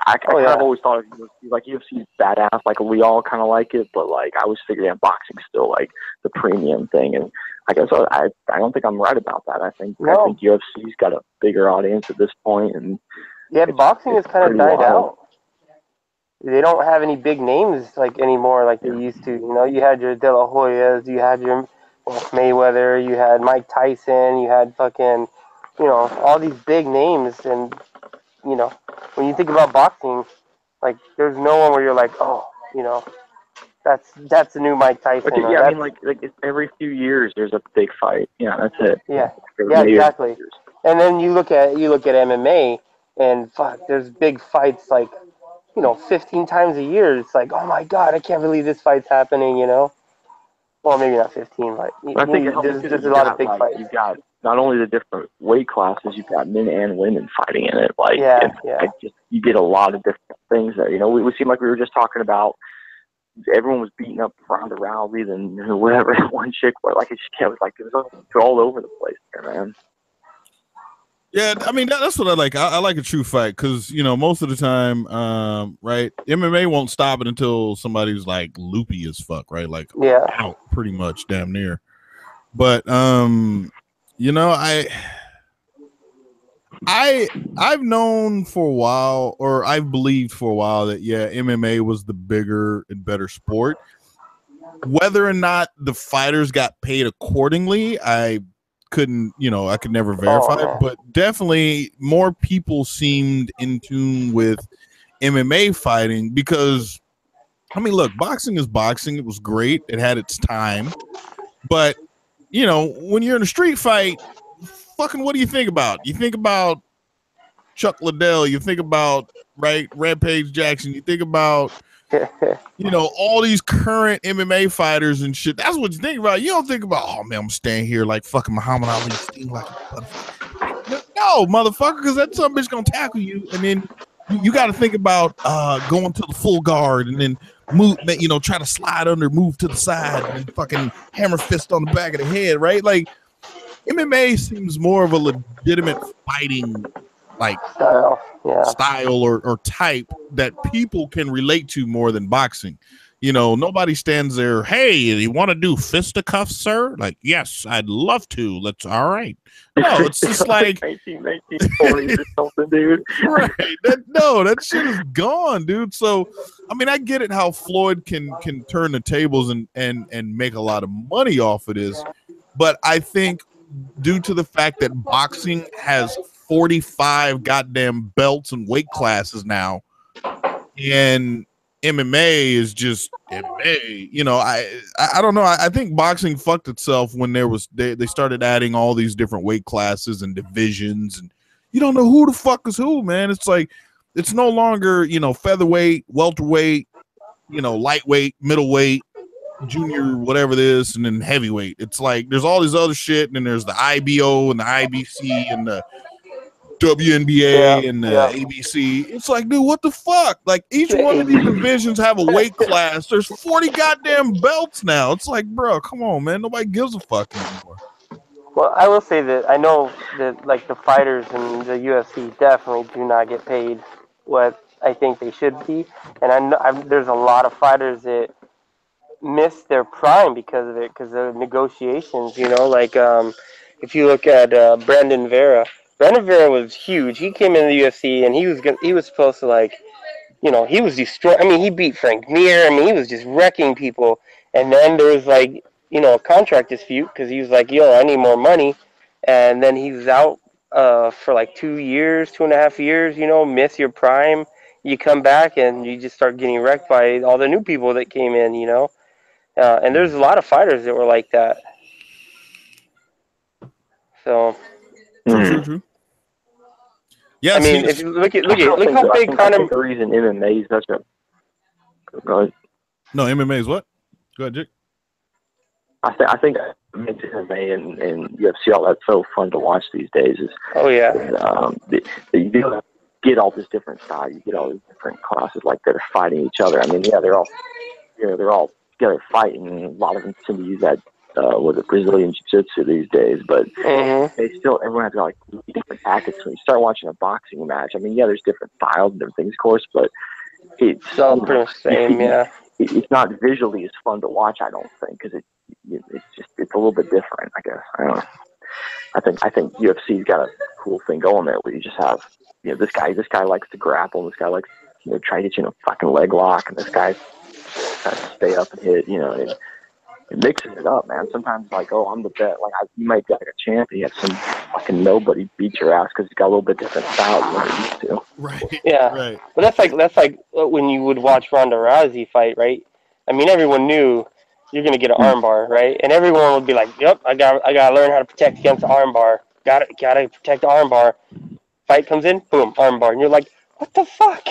I kind of always thought of UFC, like UFC is badass, like we all kind of like it, but like I was figuring that boxing's still like the premium thing, and I guess I don't think I'm right about that. I think UFC's got a bigger audience at this point, and boxing has kind of died out. They don't have any big names like anymore like they used to. You had your De La Hoyas, you had your Mayweather, you had Mike Tyson, you had fucking, all these big names, and when you think about boxing, like there's no one where you're like, that's the new Mike Tyson. Yeah, I mean, like it's every few years there's a big fight. Yeah, that's it. Yeah, exactly. And then you look at MMA, and fuck, there's big fights like 15 times a year. It's like, oh my god, I can't believe this fight's happening. Well, maybe not 15, but I think there's a lot of big fights. You've got not only the different weight classes, you've got men and women fighting in it. Like, you get a lot of different things there. We seem like we were just talking about. Everyone was beating up Ronda Rousey and whatever one chick was. Like it was all over the place there, man. Yeah, I mean that's what I like. I like a true fight because most of the time, right? MMA won't stop it until somebody's like loopy as fuck, right? Like out pretty much, damn near. But I've known for a while, or I've believed for a while that MMA was the bigger and better sport. Whether or not the fighters got paid accordingly, I couldn't, I could never verify it, but definitely more people seemed in tune with MMA fighting because, I mean, look, boxing is boxing. It was great. It had its time. But, when you're in a street fight, fucking what do you think about? You think about Chuck Liddell. You think about, Rampage Jackson. You think about, all these current MMA fighters and shit. That's what you think about. You don't think about, oh, man, I'm staying here like fucking Muhammad Ali. No, motherfucker, because that some bitch going to tackle you. And then you got to think about going to the full guard and then move, try to slide under, move to the side, and fucking hammer fist on the back of the head, right? Like, MMA seems more of a legitimate fighting style or type that people can relate to more than boxing. You know, nobody stands there. Hey, you want to do fisticuffs, sir? Like, yes, I'd love to. Let's. All right. No, it's just like 1940s or something, dude. Right. That shit is gone, dude. So, I mean, I get it how Floyd can turn the tables and make a lot of money off of this, but I think due to the fact that boxing has 45 goddamn belts and weight classes now, and MMA is just MMA. You know, I don't know. I think boxing fucked itself when they started adding all these different weight classes and divisions, and you don't know who the fuck is who, man. It's like it's no longer, you know, featherweight, welterweight, you know, lightweight, middleweight, junior, whatever it is, and then heavyweight. It's like there's all this other shit, and then there's the IBO and the IBC and the WNBA and the ABC. It's like, dude, what the fuck? Like each one of these divisions have a weight class. There's 40 goddamn belts now. It's like, bro, come on, man. Nobody gives a fuck anymore. Well, I will say that I know that like the fighters in the UFC definitely do not get paid what I think they should be, and I know there's a lot of fighters that miss their prime because of it, because of negotiations. You know, like if you look at Brandon Vera. Brandon Vera was huge. He came into the UFC and he was supposed to, like, you know, he was destroyed. I mean, he beat Frank Mir. I mean, he was just wrecking people. And then there was, like, you know, a contract dispute because he was like, yo, I need more money. And then he was out for like 2 years, 2.5 years, you know, miss your prime. You come back and you just start getting wrecked by all the new people that came in, you know. And there's a lot of fighters that were like that. So. True. Yeah, I mean, if you look how big Conor. I think the reason MMA is such a. Go ahead. No, MMA is what? Go ahead, Jake. I think makes MMA and UFC all that so fun to watch these days is. Oh yeah. You get all this different style. You get all these different classes like that are fighting each other. I mean, yeah, they're all together fighting. And a lot of them tend to use that. With the Brazilian Jiu-Jitsu these days, but everyone has like different tactics. When you start watching a boxing match, I mean, yeah, there's different styles and different things, of course, but it's all pretty much the same. Yeah, it's not visually as fun to watch, I don't think, because it's a little bit different. I guess I don't know. I think UFC's got a cool thing going there where you just have, you know, this guy likes to grapple, and this guy likes, you know, try to get you in a fucking leg lock, and this guy tries to stay up and hit, you know. It mixes it up, man. Sometimes, like, oh, I'm the best. Like, you might be like a champ, and you have some fucking nobody beat your ass because he's got a little bit different style than what he used to. Right. Yeah. Right. But that's like when you would watch Ronda Rousey fight, right? I mean, everyone knew you're gonna get an armbar, right? And everyone would be like, "Yep, I gotta learn how to protect against the armbar. Gotta protect the armbar." Fight comes in, boom, armbar, and you're like, "What the fuck?"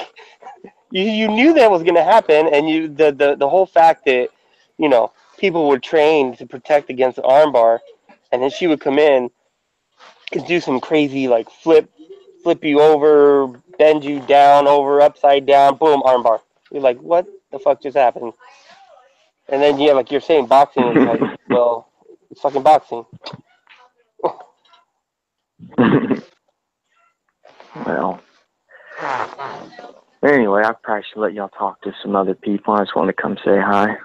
You knew that was gonna happen, and the whole fact that, you know, people were trained to protect against the armbar, and then she would come in and do some crazy, like, flip you over, bend you down, over, upside down, boom, armbar. You're like, what the fuck just happened? And then, yeah, like you're saying, boxing is like, well, it's fucking boxing. Well, anyway, I probably should let y'all talk to some other people. I just want to come say hi.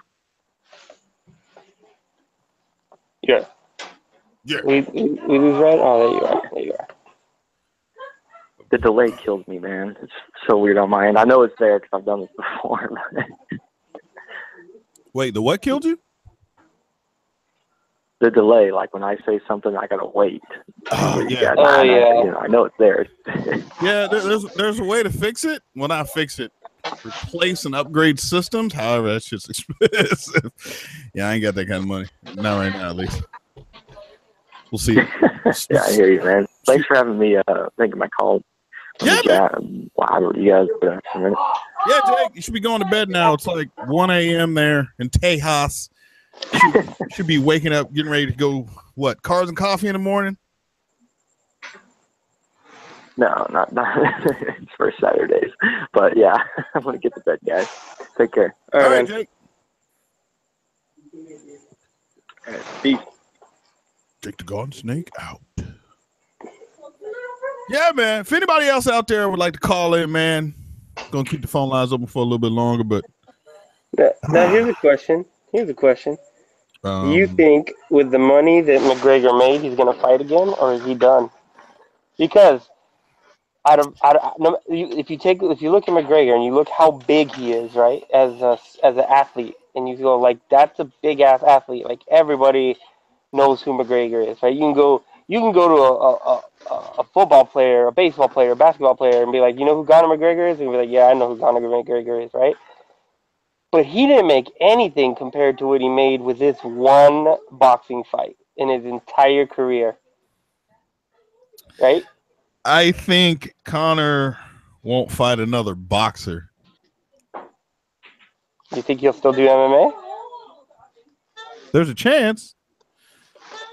Yeah. We lose right? Oh, there you are. The delay kills me, man. It's so weird on my end. I know it's there because I've done this before. Wait, the what killed you? The delay, like when I say something, I gotta wait. Oh yeah. You know, I know it's there. Yeah, there's a way to fix it. Well, not fix it. Replace and upgrade systems. However, that shit's expensive. Yeah, I ain't got that kind of money. Not right now, at least. We'll see. Yeah, I hear you, man. Thanks for having me. Thinking my call. Yeah, man. Wow, you guys for a minute. Yeah, Jake, you should be going to bed now. It's like 1 a.m. there in Tejas. Should be waking up, getting ready to go. What? Cars and coffee in the morning? No, not it's for Saturdays. But yeah, I'm gonna get to bed, guys. Take care. All right, Jake. All right, peace. Jake the Garden Snake out. Yeah, man. If anybody else out there would like to call in, man, gonna keep the phone lines open for a little bit longer, but Now here's a question. Do you Um, think with the money that McGregor made, he's gonna fight again, or is he done? Because no, if you look at McGregor and you look how big he is, right, as an athlete, and you go like that's a big ass athlete. Like everybody knows who McGregor is, right? You can go to a football player, a baseball player, a basketball player, and be like, you know who Conor McGregor is, and be like, yeah, I know who Conor McGregor is, right? But he didn't make anything compared to what he made with this one boxing fight in his entire career, right? I think Connor won't fight another boxer. You think he'll still do MMA? There's a chance.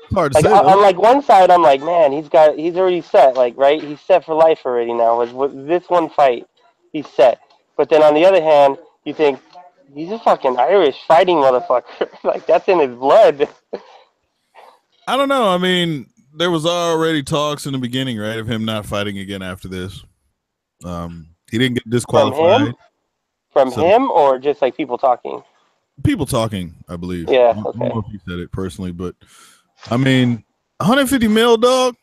It's hard to Like say though. on like one side, I'm like, man, he's already set, like right, he's set for life already now. With this one fight, he's set. But then on the other hand, you think he's a fucking Irish fighting motherfucker. Like that's in his blood. I don't know. I mean, there was already talks in the beginning, right, of him not fighting again after this. He didn't get disqualified. From him, or just like people talking? People talking, I believe. Yeah. I Okay. don't know if he said it personally, but I mean, 150 mil, dog.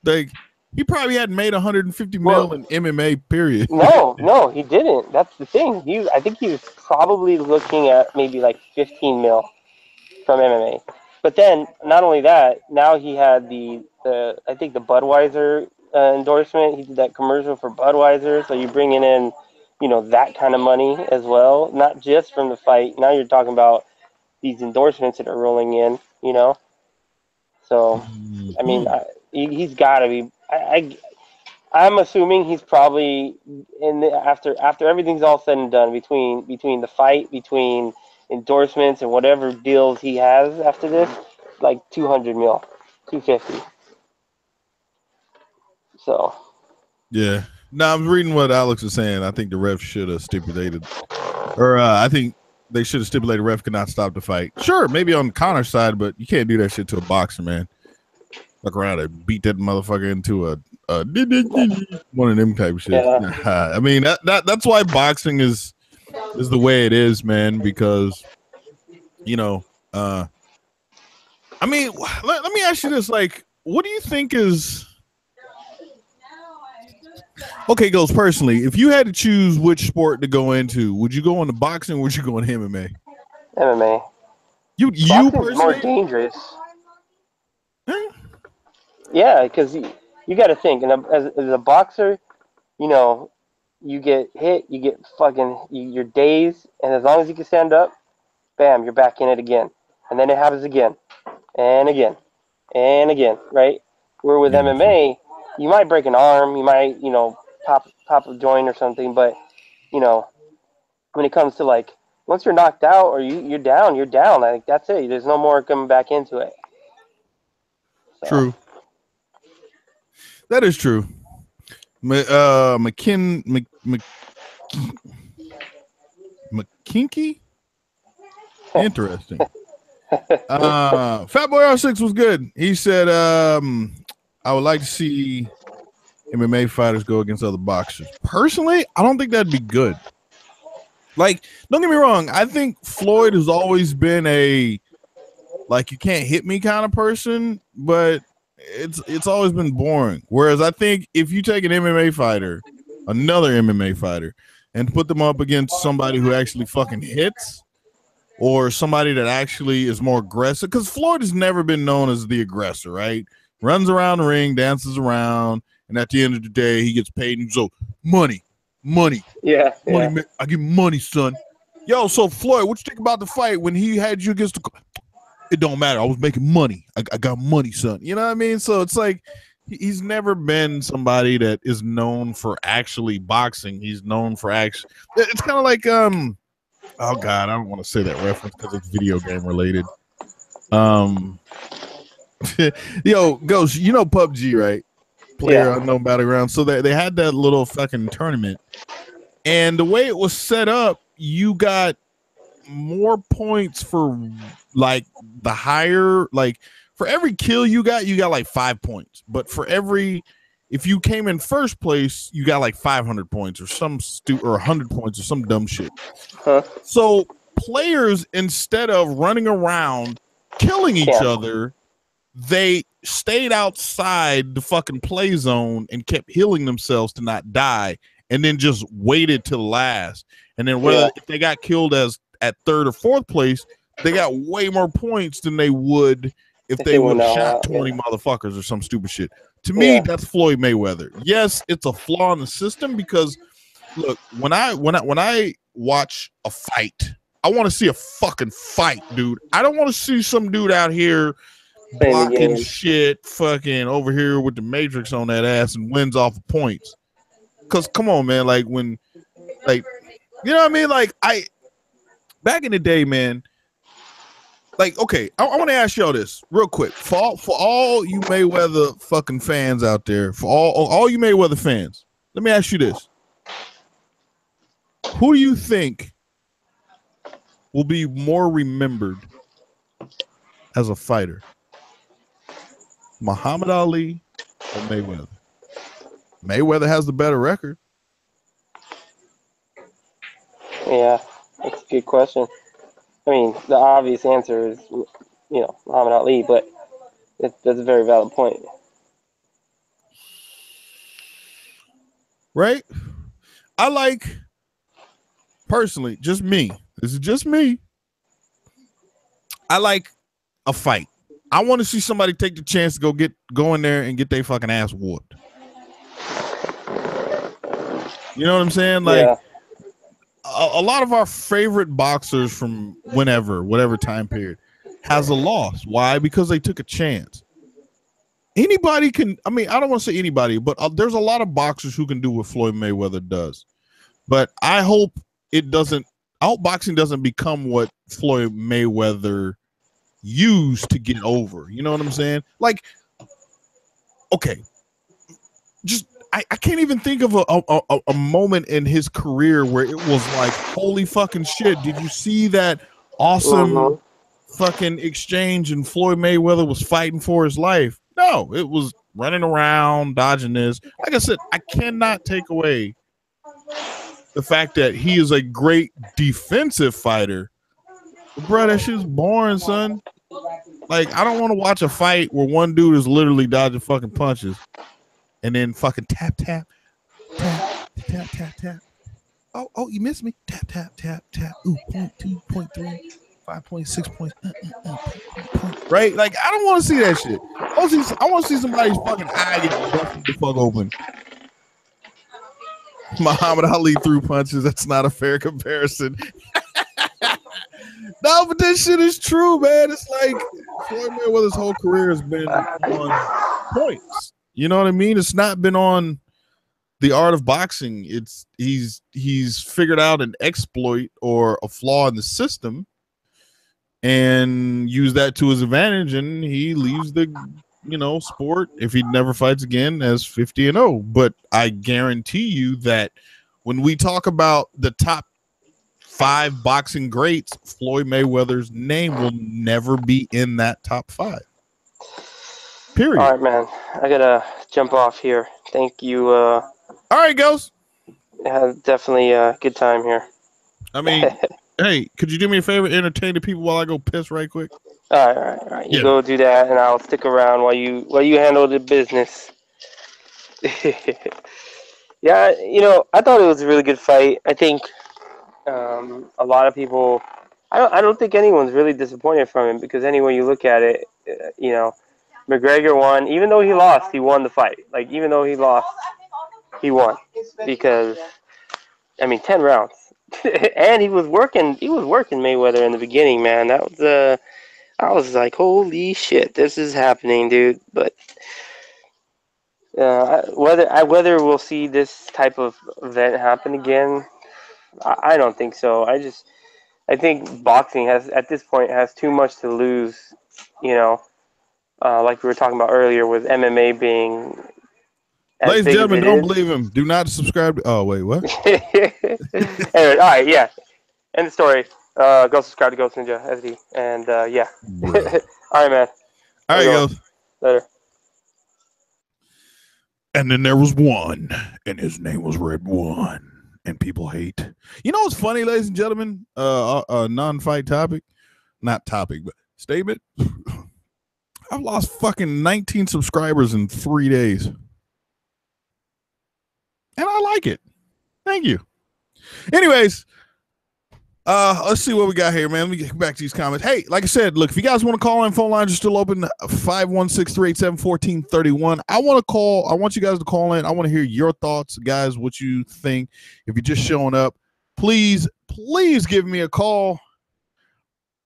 Like he probably hadn't made 150 mil in MMA. Period. No, he didn't. That's the thing. I think he was probably looking at maybe like 15 mil from MMA. But then, not only that, now he had the I think the Budweiser endorsement. He did that commercial for Budweiser. So you're bringing in, that kind of money as well, not just from the fight. Now you're talking about these endorsements that are rolling in. So, I mean, he's got to be. I'm assuming he's probably after everything's all said and done between the fight, between endorsements and whatever deals he has after this, like 200 mil, 250. So. Yeah. No, I'm reading what Alex is saying. I think the ref should have stipulated, or I think they should have stipulated ref could not stop the fight. Sure, maybe on Connor's side, but you can't do that shit to a boxer, man. Look around and beat that motherfucker into a one of them type of shit. Yeah. I mean that's why boxing is the way it is, man. Because I mean, let me ask you this: like, what do you think is okay? Goes personally, if you had to choose which sport to go into, would you go into boxing or would you go into MMA? MMA. You personally? More dangerous. Huh? Yeah, because you got to think, and as a boxer, you get hit, you get you're dazed, and as long as you can stand up, bam, you're back in it again, and then it happens again, and again, and again, right? Where with MMA, you might break an arm, you might pop a joint or something, but when it comes to like once you're knocked out or you're down, I think that's it. There's no more coming back into it. So. True. That is true. McKinky? Interesting. Fat Boy R6 was good. He said, I would like to see MMA fighters go against other boxers. Personally, I don't think that'd be good. Like, don't get me wrong. I think Floyd has always been a like you can't hit me kind of person, but it's always been boring. Whereas I think if you take an MMA fighter, another MMA fighter, and put them up against somebody who actually fucking hits, or somebody that actually is more aggressive, because Floyd has never been known as the aggressor, right? Runs around the ring, dances around, and at the end of the day, he gets paid. And so money. Yeah. Man. I give money, son. Yo, so Floyd, what you think about the fight when he had you against the? It don't matter. I was making money. I got money, son. You know what I mean? So it's like he's never been somebody that is known for actually boxing. He's known for action. It's kind of like oh God, I don't want to say that reference because it's video game related. Yo, Ghost, PUBG, right? Player Unknown Battleground. So they had that little fucking tournament, and the way it was set up, you got more points for like the higher, like for every kill you got like 5 points, but for every if you came in first place, you got like 500 points or or 100 points or some dumb shit. Huh? So players, instead of running around killing each other, they stayed outside the fucking play zone and kept healing themselves to not die, and then just waited till last. And then if they got killed at third or fourth place, they got way more points than they would if they would have shot 20 motherfuckers or some stupid shit. To me, that's Floyd Mayweather. Yes, it's a flaw in the system because, look, when I watch a fight, I want to see a fucking fight, dude. I don't want to see some dude out here blocking shit, fucking over here with the Matrix on that ass and wins off of points. Because come on, man, like when, like, you know what I mean? Like back in the day, man. Like, okay, I want to ask y'all this real quick. For all you Mayweather fucking fans out there, for all you Mayweather fans, let me ask you this. Who do you think will be more remembered as a fighter? Muhammad Ali or Mayweather? Mayweather has the better record. Yeah, that's a good question. I mean, the obvious answer is, Muhammad Ali, but that's a very valid point. Right? I like, personally, just me. This is just me. I like a fight. I want to see somebody take the chance to go in there and get their fucking ass whooped. You know what I'm saying? Like, a lot of our favorite boxers from whatever time period, has a loss. Why? Because they took a chance. Anybody can, I mean, I don't want to say anybody, but there's a lot of boxers who can do what Floyd Mayweather does. But I hope boxing doesn't become what Floyd Mayweather used to get over. You know what I'm saying? Like, okay, just I can't even think of a moment in his career where it was like, holy fucking shit, did you see that awesome fucking exchange and Floyd Mayweather was fighting for his life? No, it was running around, dodging this. Like I said, I cannot take away the fact that he is a great defensive fighter. But bro, that shit's boring, son. Like, I don't want to watch a fight where one dude is literally dodging fucking punches and then fucking tap, tap, tap, tap, tap, tap. Oh, you missed me. Tap, tap, tap, tap. Ooh, 0.2, 0.3, 5.6 points. Right? Like, I don't want to see that shit. I want to see somebody's fucking eye get busted the fuck open. Muhammad Ali threw punches. That's not a fair comparison. No, but this shit is true, man. It's like Floyd Mayweather's whole career has been on points. You know what I mean? It's not been on the art of boxing. It's he's figured out an exploit or a flaw in the system and used that to his advantage, and he leaves the sport, if he never fights again, as 50-0. But I guarantee you that when we talk about the top 5 boxing greats, Floyd Mayweather's name will never be in that top 5. Period. All right, man. I gotta jump off here. Thank you. All right, Ghost. Yeah, definitely a good time here. I mean, hey, could you do me a favor, entertain the people while I go piss right quick? All right. You go do that, and I'll stick around while you handle the business. Yeah, I thought it was a really good fight. I think a lot of people. I don't think anyone's really disappointed from him, because any way you look at it, McGregor won. Even though he lost, he won the fight. Like, even though he lost, he won, because 10 rounds. And he was working Mayweather in the beginning, man. That was I was like, holy shit, this is happening, dude. But whether we'll see this type of event happen again, I don't think so. I think boxing at this point has too much to lose, like we were talking about earlier with MMA being. Ladies and gentlemen, don't believe him. Do not subscribe. Oh, wait, what? Anyway, all right, yeah. End the story. Go subscribe to Ghost Ninja SD. And, yeah. All right, man. All right, Ghost. Later. And then there was one, and his name was Red One, and people hate. You know what's funny, ladies and gentlemen? Non-fight topic, not topic, but statement. I've lost fucking 19 subscribers in 3 days, and I like it. Thank you. Anyways, let's see what we got here, man. Let me get back to these comments. Hey, like I said, look, if you guys want to call in, phone lines are still open, 516-387-1431. I want you guys to call in. I want to hear your thoughts, guys, what you think. If you're just showing up, please give me a call.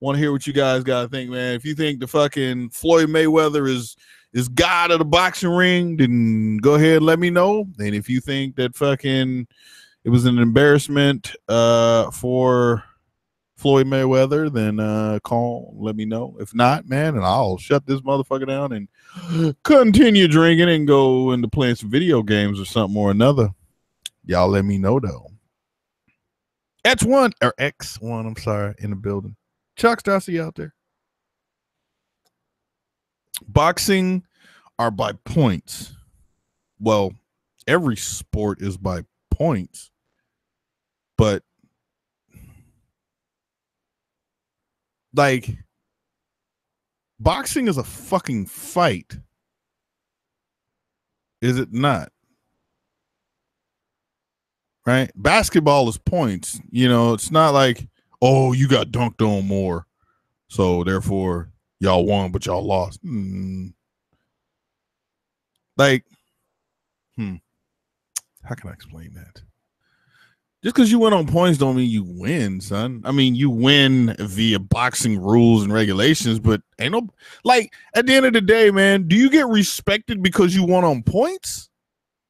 Want to hear what you guys got to think, man. If you think the fucking Floyd Mayweather is God of the boxing ring, then go ahead and let me know. And if you think that fucking it was an embarrassment for Floyd Mayweather, then call, let me know. If not, man, and I'll shut this motherfucker down and continue drinking and go into playing some video games or something or another. Y'all let me know, though. X1, I'm sorry, in the building. Chuck, I see you out there. Boxing are by points. Well, every sport is by points. But like, boxing is a fucking fight. Is it not? Right? Basketball is points. You know, it's not like, oh, you got dunked on more, so therefore y'all won, but y'all lost. Like, how can I explain that? Just because you win on points don't mean you win, son. I mean, you win via boxing rules and regulations, but ain't no, like, at the end of the day, man, do you get respected because you won on points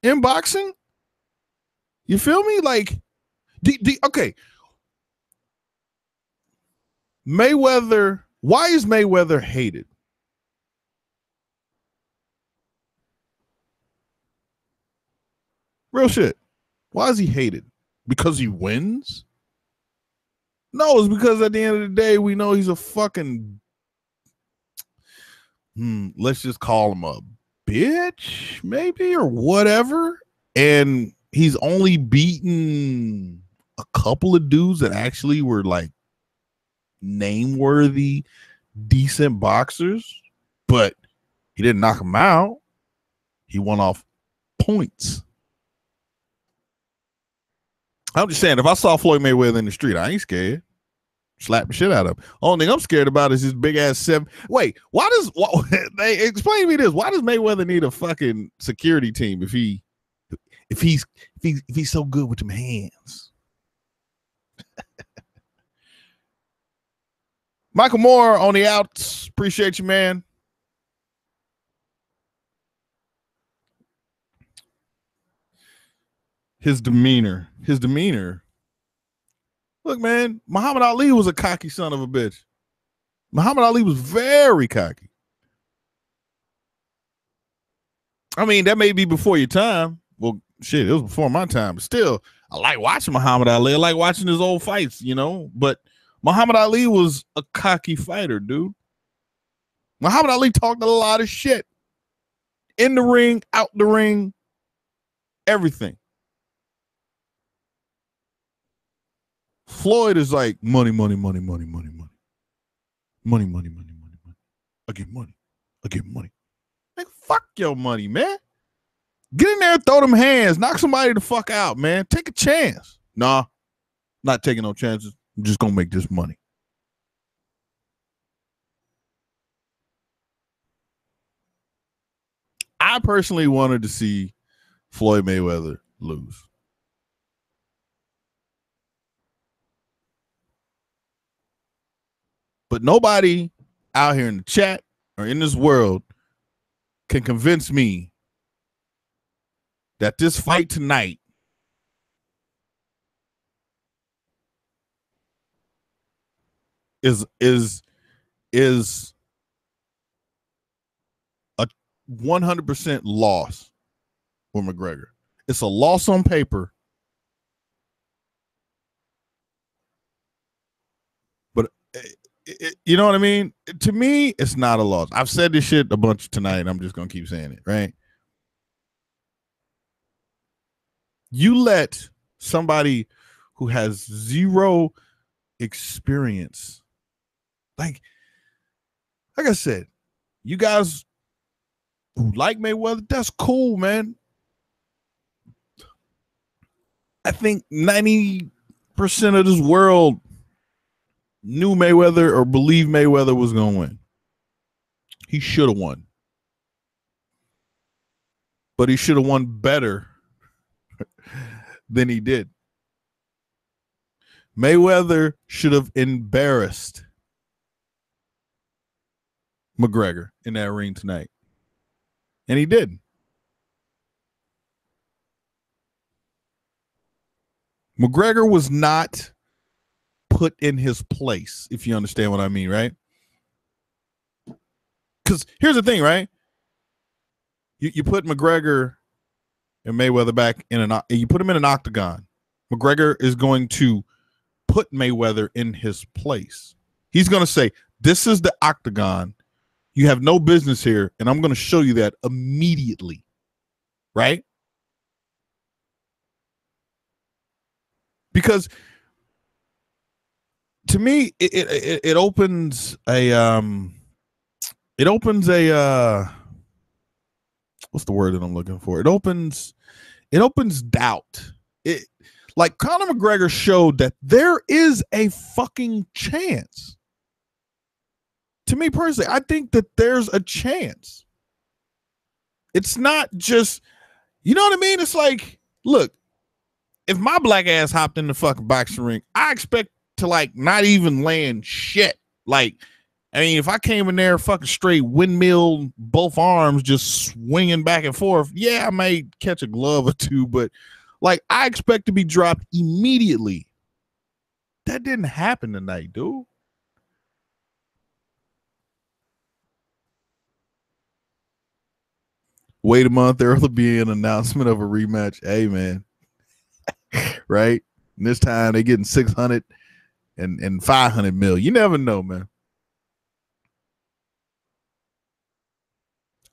in boxing? You feel me? Like, okay. Mayweather, why is Mayweather hated? Real shit. Why is he hated? Because he wins? No, it's because at the end of the day, we know he's a fucking, let's just call him a bitch, maybe, or whatever. And he's only beaten a couple of dudes that actually were like name-worthy, decent boxers, but he didn't knock him out. He won off points. I'm just saying, if I saw Floyd Mayweather in the street, I ain't scared. Slap the shit out of him. Only thing I'm scared about is his big ass 7. Wait, they explain to me this? Why does Mayweather need a fucking security team if he's so good with them hands? Michael Moore on the outs. Appreciate you, man. His demeanor. Look, man, Muhammad Ali was a cocky son of a bitch. Muhammad Ali was very cocky. I mean, that may be before your time. Well, shit, it was before my time. But still, I like watching Muhammad Ali. I like watching his old fights, you know. But Muhammad Ali was a cocky fighter, dude. Muhammad Ali talked a lot of shit. In the ring, out the ring, everything. Floyd is like money. I get money. Like, fuck your money, man. Get in there and throw them hands. Knock somebody the fuck out, man. Take a chance. Nah, not taking no chances. I'm just gonna make this money. I personally wanted to see Floyd Mayweather lose. But nobody out here in the chat or in this world can convince me that this fight tonight is a 100% loss for McGregor. It's a loss on paper. But you know what I mean? To me, it's not a loss. I've said this shit a bunch tonight, and I'm just going to keep saying it, right? You let somebody who has zero experience, like I said, you guys who like Mayweather, that's cool, man. I think 90% of this world knew Mayweather or believed Mayweather was going to win. He should have won. But he should have won better than he did. Mayweather should have embarrassed McGregor in that ring tonight. And he didn't. McGregor was not put in his place, if you understand what I mean, right? Because here's the thing, right? You put McGregor and Mayweather back in you put him in an octagon. McGregor is going to put Mayweather in his place. He's going to say, this is the octagon. You have no business here, and I'm going to show you that immediately, right? Because to me, it opens a what's the word that I'm looking for? It opens doubt. Like Conor McGregor showed that there is a fucking chance. To me personally, I think that there's a chance. It's not just, you know what I mean? It's like, look, if my black ass hopped in the fucking boxing ring, I expect to like not even land shit. Like, I mean, if I came in there fucking straight windmill, both arms just swinging back and forth, yeah, I may catch a glove or two, but like I expect to be dropped immediately. That didn't happen tonight, dude. Wait a month, there will be an announcement of a rematch. Hey, man. Right? And this time they're getting 600 and 500 mil. You never know, man.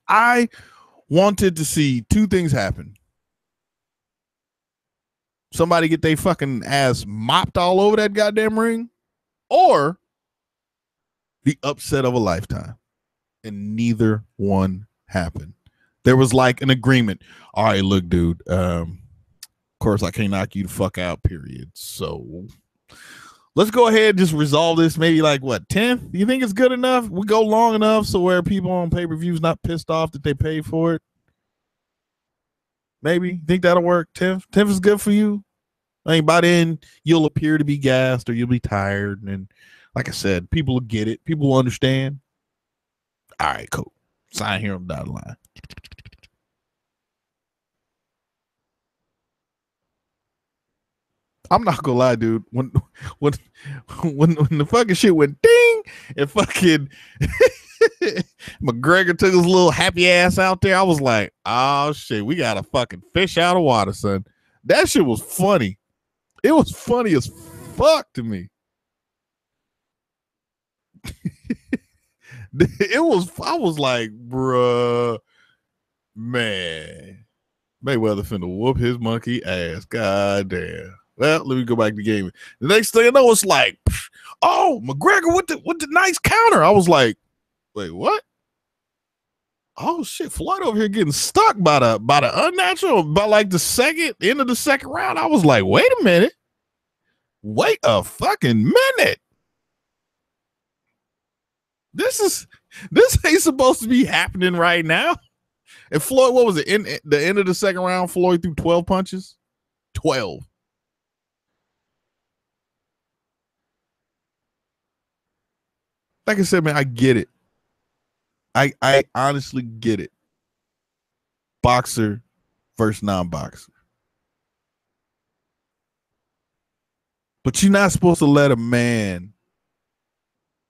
I wanted to see two things happen. Somebody get their fucking ass mopped all over that goddamn ring, or the upset of a lifetime. And neither one happened. There was like an agreement. All right, look, dude. Of course, I can't knock you the fuck out, period. So let's go ahead and just resolve this. Maybe like what, 10th? You think it's good enough? We go long enough so where people on pay-per-views not pissed off that they paid for it. Maybe think that'll work. 10th is good for you. I mean, by then you'll appear to be gassed or you'll be tired, and like I said, people will get it. People will understand. All right, cool. Sign here on the dotted line. I'm not gonna lie, dude. When the fucking shit went ding and fucking McGregor took his little happy ass out there, I was like, oh shit, we got a fucking fish out of water, son. That shit was funny. It was funny as fuck to me. I was like, bruh, man, Mayweather finna whoop his monkey ass. God damn. Well, let me go back to the game. The next thing I know, it's like, oh, McGregor with the nice counter. I was like, wait, what? Oh shit, Floyd over here getting stuck by the unnatural, by like the end of the second round. I was like, wait a minute. Wait a fucking minute. This ain't supposed to be happening right now. And Floyd, what was it? In the end of the second round, Floyd threw 12 punches. 12. Like I said, man, I get it. I honestly get it. Boxer versus non-boxer. But you're not supposed to let a man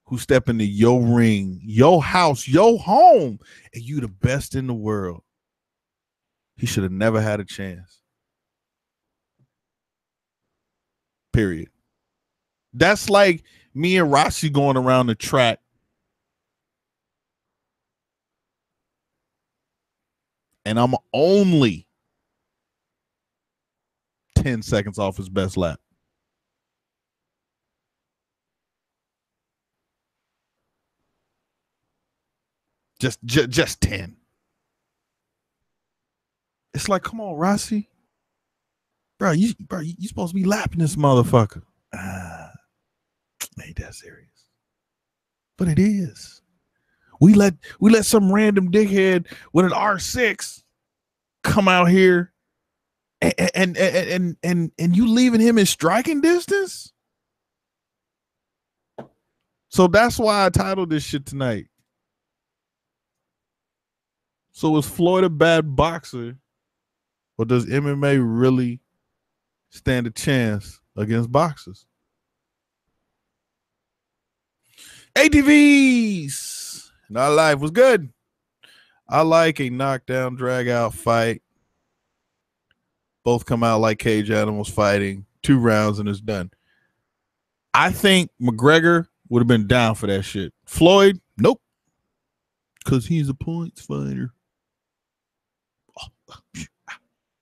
who step into your ring, your house, your home, and you the best in the world. He should have never had a chance. Period. That's like me and Rossi going around the track and I'm only 10 seconds off his best lap. Just 10. It's like, come on, Rossi. Bro, you supposed to be lapping this motherfucker. Ain't that serious. But it is. We let some random dickhead with an R6 come out here and you leaving him in striking distance? So that's why I titled this shit tonight. So is Floyd a bad boxer, or does MMA really stand a chance against boxers? ATVs. Not life was good. I like a knockdown, drag out fight. Both come out like cage animals fighting. 2 rounds and it's done. I think McGregor would have been down for that shit. Floyd, nope. Because he's a points fighter.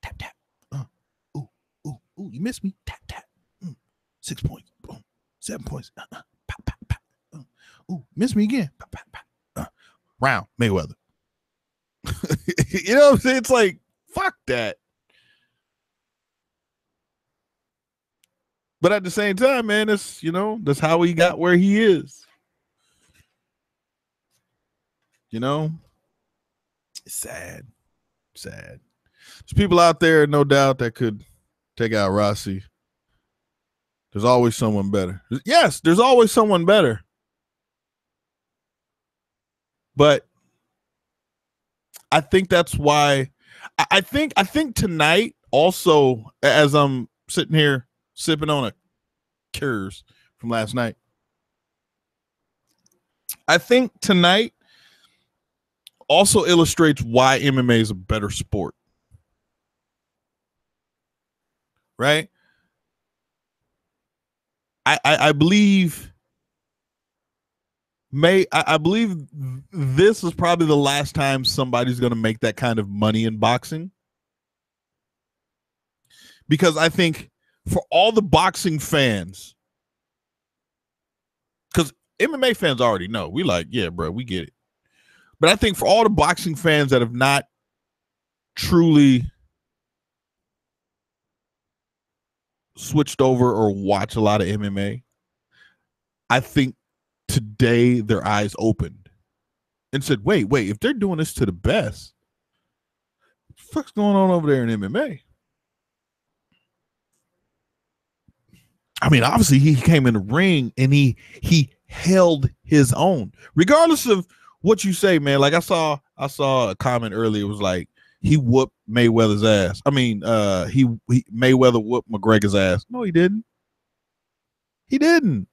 Tap, tap. Ooh, you missed me. Tap, tap. 6 points. Boom. 7 points. Pop, pop, pop. Ooh, missed me again. Pop, pop, pop. Round, Mayweather. You know what I'm saying? It's like, fuck that. But at the same time, man, it's, that's how he got where he is. It's sad. Sad. There's people out there, no doubt, that could take out Rossi. There's always someone better. Yes, there's always someone better. But I think that's why I think tonight also, as I'm sitting here sipping on a Cures from last night, I think tonight also illustrates why MMA is a better sport. Right? I believe I believe this is probably the last time somebody's going to make that kind of money in boxing. Because I think for all the boxing fans, because MMA fans already know, we like, yeah, bro, we get it. But I think for all the boxing fans that have not truly switched over or watched a lot of MMA, I think today their eyes opened and said, wait, if they're doing this to the best, what the fuck's going on over there in MMA? I mean, obviously he came in the ring and he held his own, regardless of what you say, man. Like I saw a comment earlier. It was like he whooped Mayweather's ass. I mean, Mayweather whooped McGregor's ass. No, he didn't. He didn't.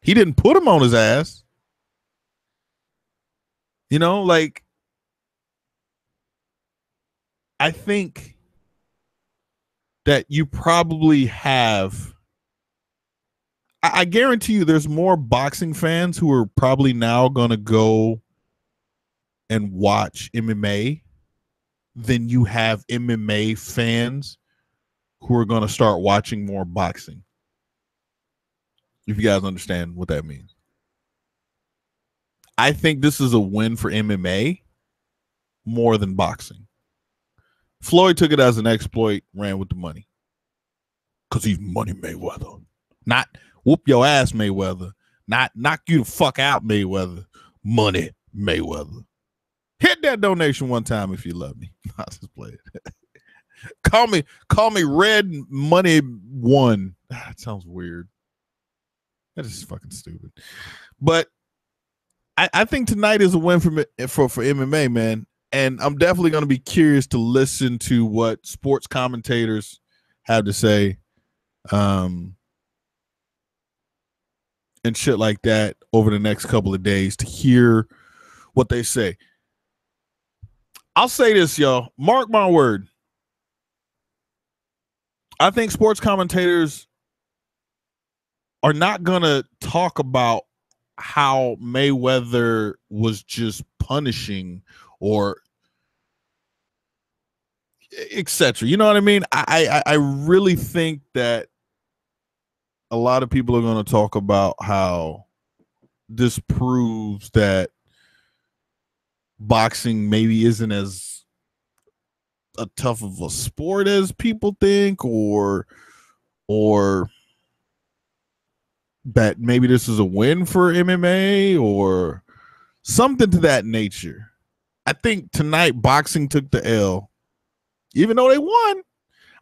He didn't put him on his ass. Like, I think that you probably have, I guarantee you there's more boxing fans who are probably now going to go and watch MMA than you have MMA fans who are going to start watching more boxing. If you guys understand what that means. I think this is a win for MMA more than boxing. Floyd took it as an exploit, ran with the money. Because he's Money Mayweather. Not whoop your ass Mayweather. Not knock you the fuck out Mayweather. Money Mayweather. Hit that donation one time if you love me. I'll just play it. Call me Red Money One. That sounds weird. That is fucking stupid. But I think tonight is a win for MMA, man. And I'm definitely going to be curious to listen to what sports commentators have to say and shit like that over the next couple of days to hear what they say. I'll say this, y'all. Mark my word. I think sports commentators are not going to talk about how Mayweather was just punishing or etc. You know what I mean? I really think that a lot of people are going to talk about how this proves that boxing maybe isn't as a tough of a sport as people think, or that maybe this is a win for MMA or something to that nature. I think tonight boxing took the L, even though they won.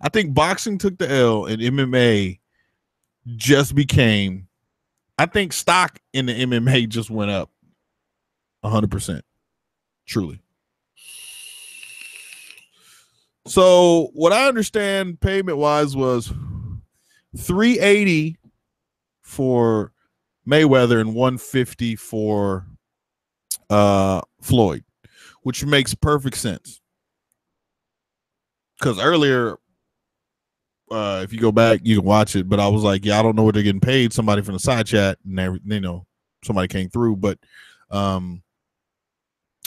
I think boxing took the L and MMA just became, I think stock in the MMA just went up 100%. Truly. So what I understand payment wise was $380 for Mayweather and $150 for Floyd, which makes perfect sense. Because earlier, if you go back, you can watch it. But I was like, yeah, I don't know what they're getting paid. Somebody from the side chat, and somebody came through. But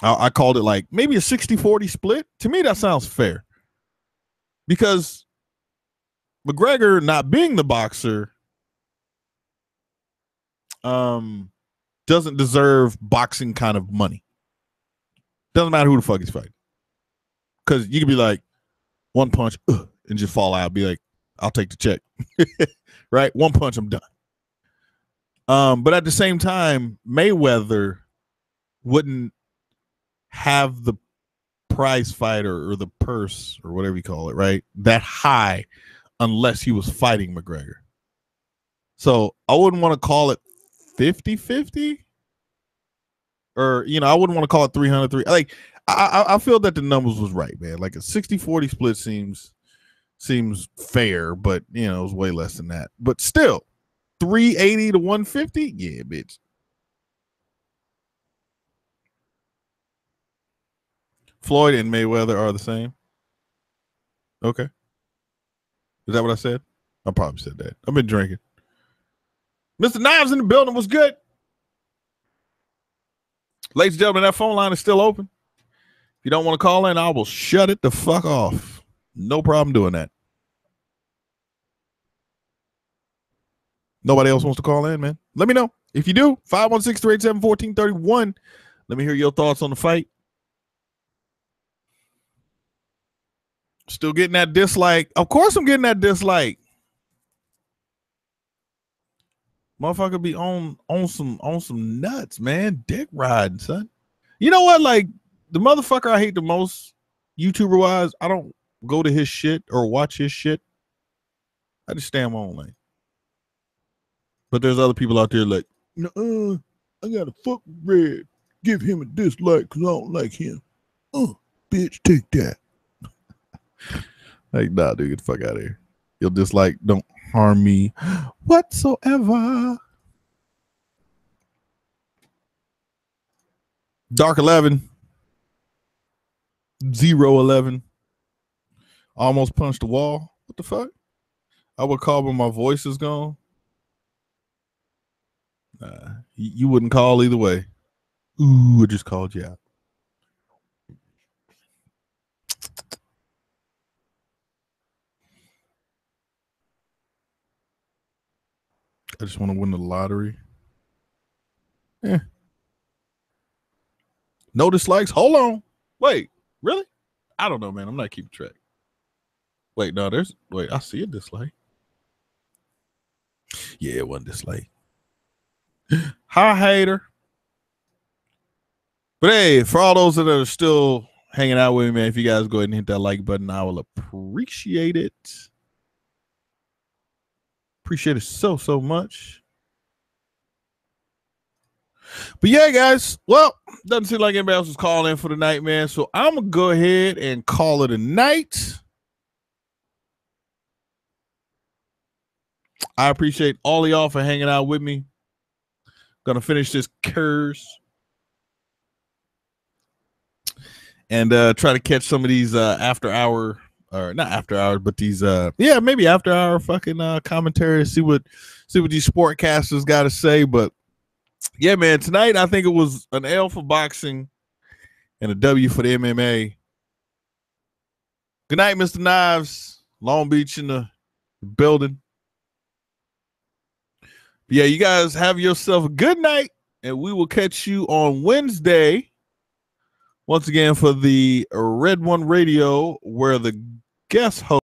I called it like maybe a 60-40 split. To me, that sounds fair. Because McGregor, not being the boxer, doesn't deserve boxing kind of money. Doesn't matter who the fuck he's fighting. Because you can be like, one punch, and just fall out. Be like, I'll take the check. Right? One punch, I'm done. But at the same time, Mayweather wouldn't have the prize fighter or the purse or whatever you call it, right, that high unless he was fighting McGregor. So I wouldn't want to call it 50-50, or I wouldn't want to call it 300-3. Like I feel that the numbers was right, man. Like a 60-40 split seems fair, but it was way less than that. But still, 380 to 150, yeah, bitch. Floyd and Mayweather are the same. Okay. Is that what I said? I probably said that. I've been drinking. Mr. Knives in the building. Was good. Ladies and gentlemen, that phone line is still open. If you don't want to call in, I will shut it the fuck off. No problem doing that. Nobody else wants to call in, man. Let me know. If you do, 516-387-1431. Let me hear your thoughts on the fight. Still getting that dislike. Of course I'm getting that dislike. Motherfucker be on some nuts, man. Dick riding, son. You know what? Like, the motherfucker I hate the most, YouTuber wise, I don't go to his shit or watch his shit. I just stay on my own lane. But there's other people out there like, I gotta fuck Red. Give him a dislike because I don't like him. Bitch, take that. Like, nah, dude, get the fuck out of here. Your dislike don't harm me whatsoever. Dark 11. 011. Almost punched the wall. What the fuck? I would call when my voice is gone. You wouldn't call either way. Ooh, I just called you out. I just want to win the lottery. Yeah. No dislikes. Hold on. Wait, really? I don't know, man. I'm not keeping track. Wait, no, I see a dislike. Yeah, it wasn't dislike. Hi, hater. But hey, for all those that are still hanging out with me, man, if you guys go ahead and hit that like button, I will appreciate it. Appreciate it so much. But yeah, guys, well, doesn't seem like anybody else was calling in for the night, man. So I'm going to go ahead and call it a night. I appreciate all of y'all for hanging out with me. Gonna finish this curse and try to catch some of these after hour, or not after hours, but these maybe after hour fucking commentary. See what these sportcasters got to say. But yeah, man, tonight I think it was an L for boxing and a W for the MMA. Good night, Mr. Knives. Long Beach in the building. Yeah, you guys have yourself a good night, and we will catch you on Wednesday. Once again for the Red One Radio, where the guest host